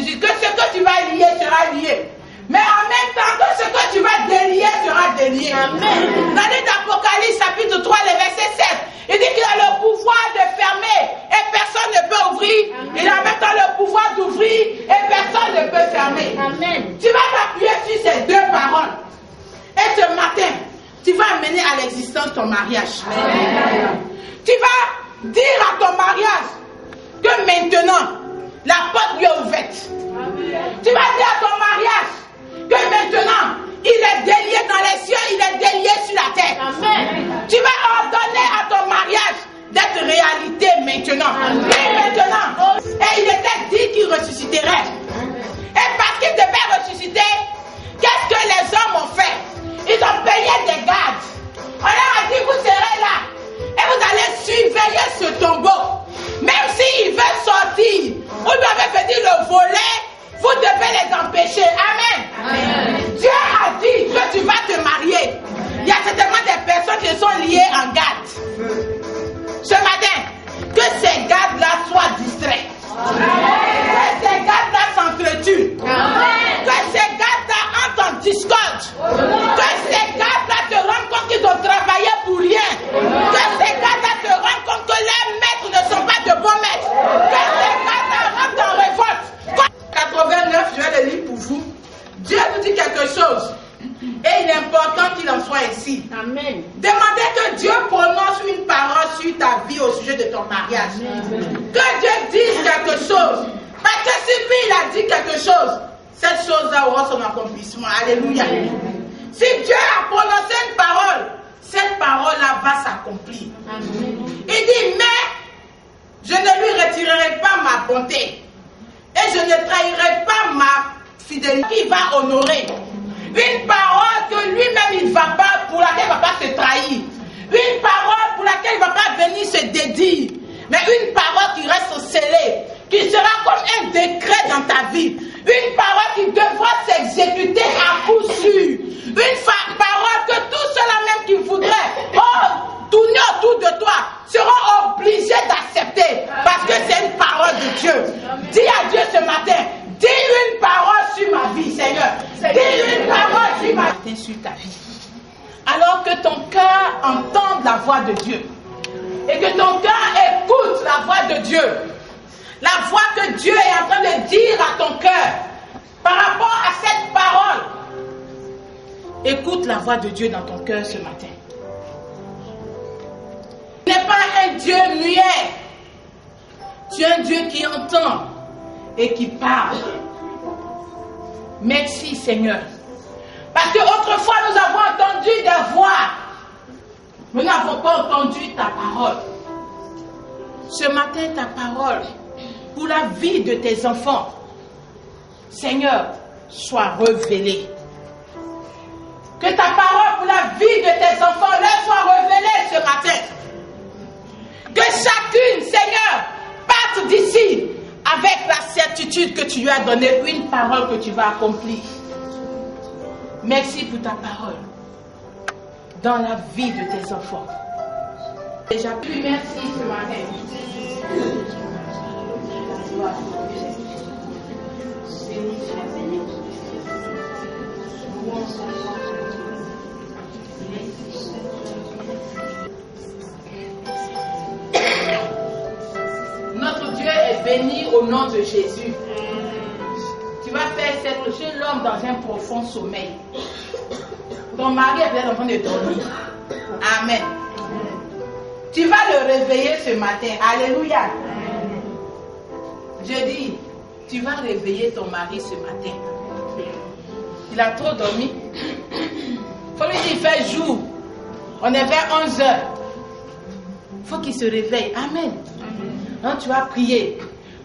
Jésus, que ce que tu vas lier sera lié. Mais en même temps que ce que tu vas délier sera délié. Amen. Dans l'Apocalypse chapitre 3, le verset 7, il dit qu'il a le pouvoir de fermer et personne ne peut ouvrir. Amen. Il a en même temps le pouvoir d'ouvrir et personne ne peut fermer. Amen. Tu vas t'appuyer sur ces deux paroles. Et ce matin, tu vas amener à l'existence ton mariage. Amen. Tu vas dire à ton mariage que maintenant, la porte lui est ouverte. Amen. Tu vas dire à ton mariage que maintenant, il est délié dans les cieux, il est délié sur la terre. Amen. Tu vas ordonner à ton mariage d'être réalité maintenant. Amen. Et maintenant, et il était dit qu'il ressusciterait. Et parce qu'il devait ressusciter, qu'est-ce que les hommes ont fait? Ils ont payé des gardes. On leur a dit, vous serez là. Et vous allez surveiller ce tombeau. Même s'ils veulent sortir, vous devez venir le voler. Vous devez les empêcher. Amen. Amen. Dieu a dit que tu vas te marier. Il y a certainement des personnes qui sont liées en garde. Ce matin, que ces gardes-là soient distraits. Que ces gardes-là s'entretuent. Que ces gardes-là entrent en discorde. Que ces gardes-là te rendent compte qu'ils ont travaillé pour rien. Que ces gardes-là te rendent compte que leurs maîtres ne sont pas de bons maîtres. Que ces gardes-là rentrent en révolte. 89, je vais le lire pour vous. Dieu vous dit quelque chose. Et il est important qu'il en soit ainsi. Amen. Demandez que Dieu prononce une parole sur ta vie au sujet de ton mariage. Amen. Que Dieu dise quelque chose. Parce que si lui il a dit quelque chose, cette chose-là aura son accomplissement. Alléluia. Amen. Si Dieu a prononcé une parole, cette parole-là va s'accomplir. Il dit, mais je ne lui retirerai pas ma bonté. Et je ne trahirai pas ma fidélité qu'il va honorer. Une parole que lui-même il ne va pas, pour laquelle il ne va pas se trahir. Une parole pour laquelle il ne va pas venir se dédire. Mais une parole qui reste scellée, qui sera comme un décret dans ta vie. Une parole qui devra s'exécuter à coup sûr. Une parole que tous ceux-là même qui voudraient tourner autour de toi seront obligés d'accepter. Parce que c'est une parole de Dieu. Dis à Dieu ce matin, dis une parole sur ma vie, Seigneur. Dis une parole sur ma vie, sur ta vie. Alors que ton cœur entende la voix de Dieu. Et que ton cœur écoute la voix de Dieu. La voix que Dieu est en train de dire à ton cœur. Par rapport à cette parole. Écoute la voix de Dieu dans ton cœur ce matin. Tu n'es pas un Dieu muet. Tu es un Dieu qui entend et qui parle. Merci Seigneur. Parce que autrefois nous avons entendu des voix. Nous n'avons pas entendu ta parole. Ce matin, ta parole, pour la vie de tes enfants, Seigneur, soit révélée. Que ta parole pour la vie de tes enfants leur soit révélée ce matin. Que chacune, Seigneur, parte d'ici avec la certitude que tu lui as donné une parole que tu vas accomplir. Merci pour ta parole dans la vie de tes enfants. Déjà plus merci ce matin. Notre Dieu est béni au nom de Jésus. Tu vas faire cette chez l'homme dans un profond sommeil. Ton mari est peut-être en train de dormir. Amen. Tu vas le réveiller ce matin. Alléluia. Je dis, tu vas réveiller ton mari ce matin. Il a trop dormi. Il faut lui dire, il fait jour. On est vers 11h. Il faut qu'il se réveille. Amen. Donc tu vas prier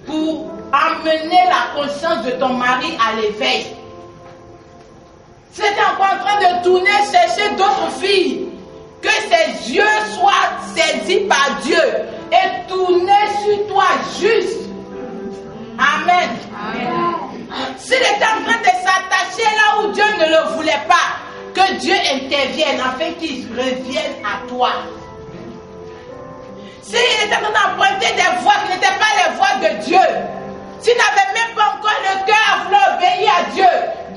pour amener la conscience de ton mari à l'éveil. Si tu es encore en train de tourner, chercher d'autres filles, que ses yeux soient saisis par Dieu et tourner sur toi juste. Amen. Amen. S'il était en train de s'attacher là où Dieu ne le voulait pas, que Dieu intervienne afin qu'il revienne à toi. S'il était en train d'emprunter des voies qui n'étaient pas les voies de Dieu, S'il n'avait même pas encore le cœur à vouloir obéir à Dieu,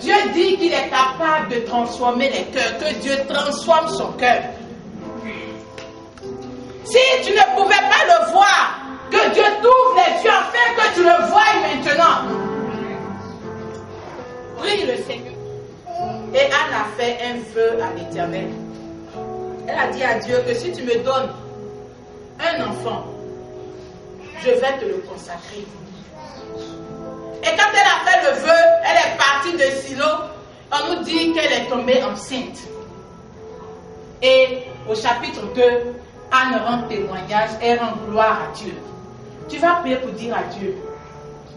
Dieu dit qu'il est capable de transformer les cœurs, que Dieu transforme son cœur. Si tu ne pouvais pas le voir, que Dieu t'ouvre les yeux afin que tu le voies maintenant. Prie le Seigneur. Et Anne a fait un vœu à l'Éternel. Elle a dit à Dieu que si tu me donnes un enfant, je vais te le consacrer. Et quand elle a fait le vœu, elle est partie de Silo. On nous dit qu'elle est tombée enceinte. Et au chapitre 2, Anne rend témoignage, elle rend gloire à Dieu. Tu vas prier pour dire à Dieu,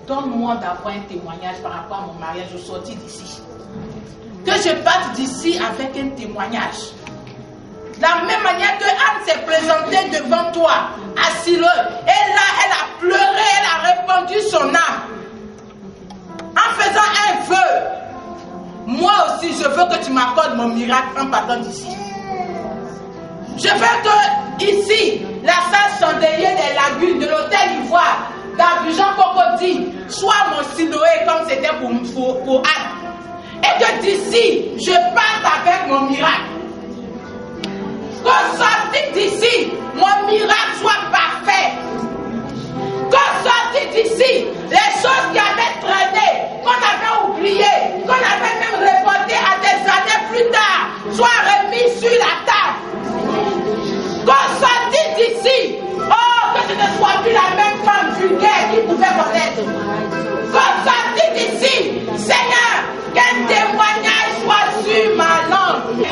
donne-moi d'avoir un témoignage par rapport à mon mariage, je sortis d'ici. Que je parte d'ici avec un témoignage. De la même manière que Anne s'est présentée devant toi, à Silo, et là, elle a pleuré, elle a répandu son âme. En faisant un vœu, moi aussi, je veux que tu m'accordes mon miracle en partant d'ici. Je veux que ici, la salle chandelier des lagunes de l'hôtel Ivoire, d'Abidjan Cocody, soit mon Siloé comme c'était pour Anne. Et que d'ici, je parte avec mon miracle. Qu'au sorti d'ici, mon miracle soit parfait. Qu'au sorti d'ici, les choses qui avaient traîné, qu'on avait oubliées, qu'on avait même reportées à des années plus tard, soient remises sur la table. Qu'au sorti d'ici, oh, que je ne sois plus la même femme vulgaire qui pouvait connaître. Qu'au sorti d'ici, Seigneur, qu'un témoignage soit sur ma langue.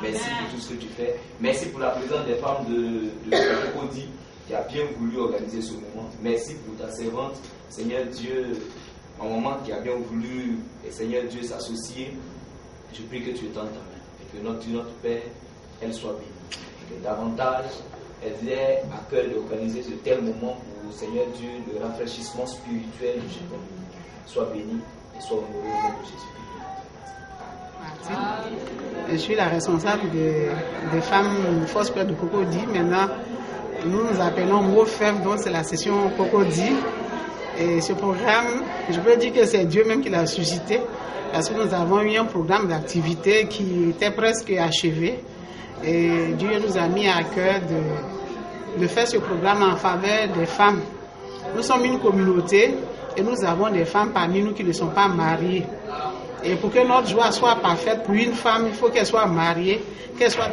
Merci pour tout ce que tu fais. Merci pour la présence des femmes de Cocody qui a bien voulu organiser ce moment. Merci pour ta servante. Seigneur Dieu, ma maman qui a bien voulu, et Seigneur Dieu, s'associer, je prie que tu étendes ta main et que notre Dieu, notre Père, elle soit bénie. Que davantage, elle ait à cœur d'organiser ce tel moment où, Seigneur Dieu, le rafraîchissement spirituel de chacun soit béni et soit honoré au nom de Jésus. Je suis la responsable des femmes Force Père de Cocody. Maintenant, nous appelons MOFEF, donc c'est la session Cocody. Et ce programme, je peux dire que c'est Dieu même qui l'a suscité, parce que nous avons eu un programme d'activité qui était presque achevé. Et Dieu nous a mis à cœur de faire ce programme en faveur des femmes. Nous sommes une communauté et nous avons des femmes parmi nous qui ne sont pas mariées. Et pour que notre joie soit parfaite pour une femme, il faut qu'elle soit mariée, qu'elle soit...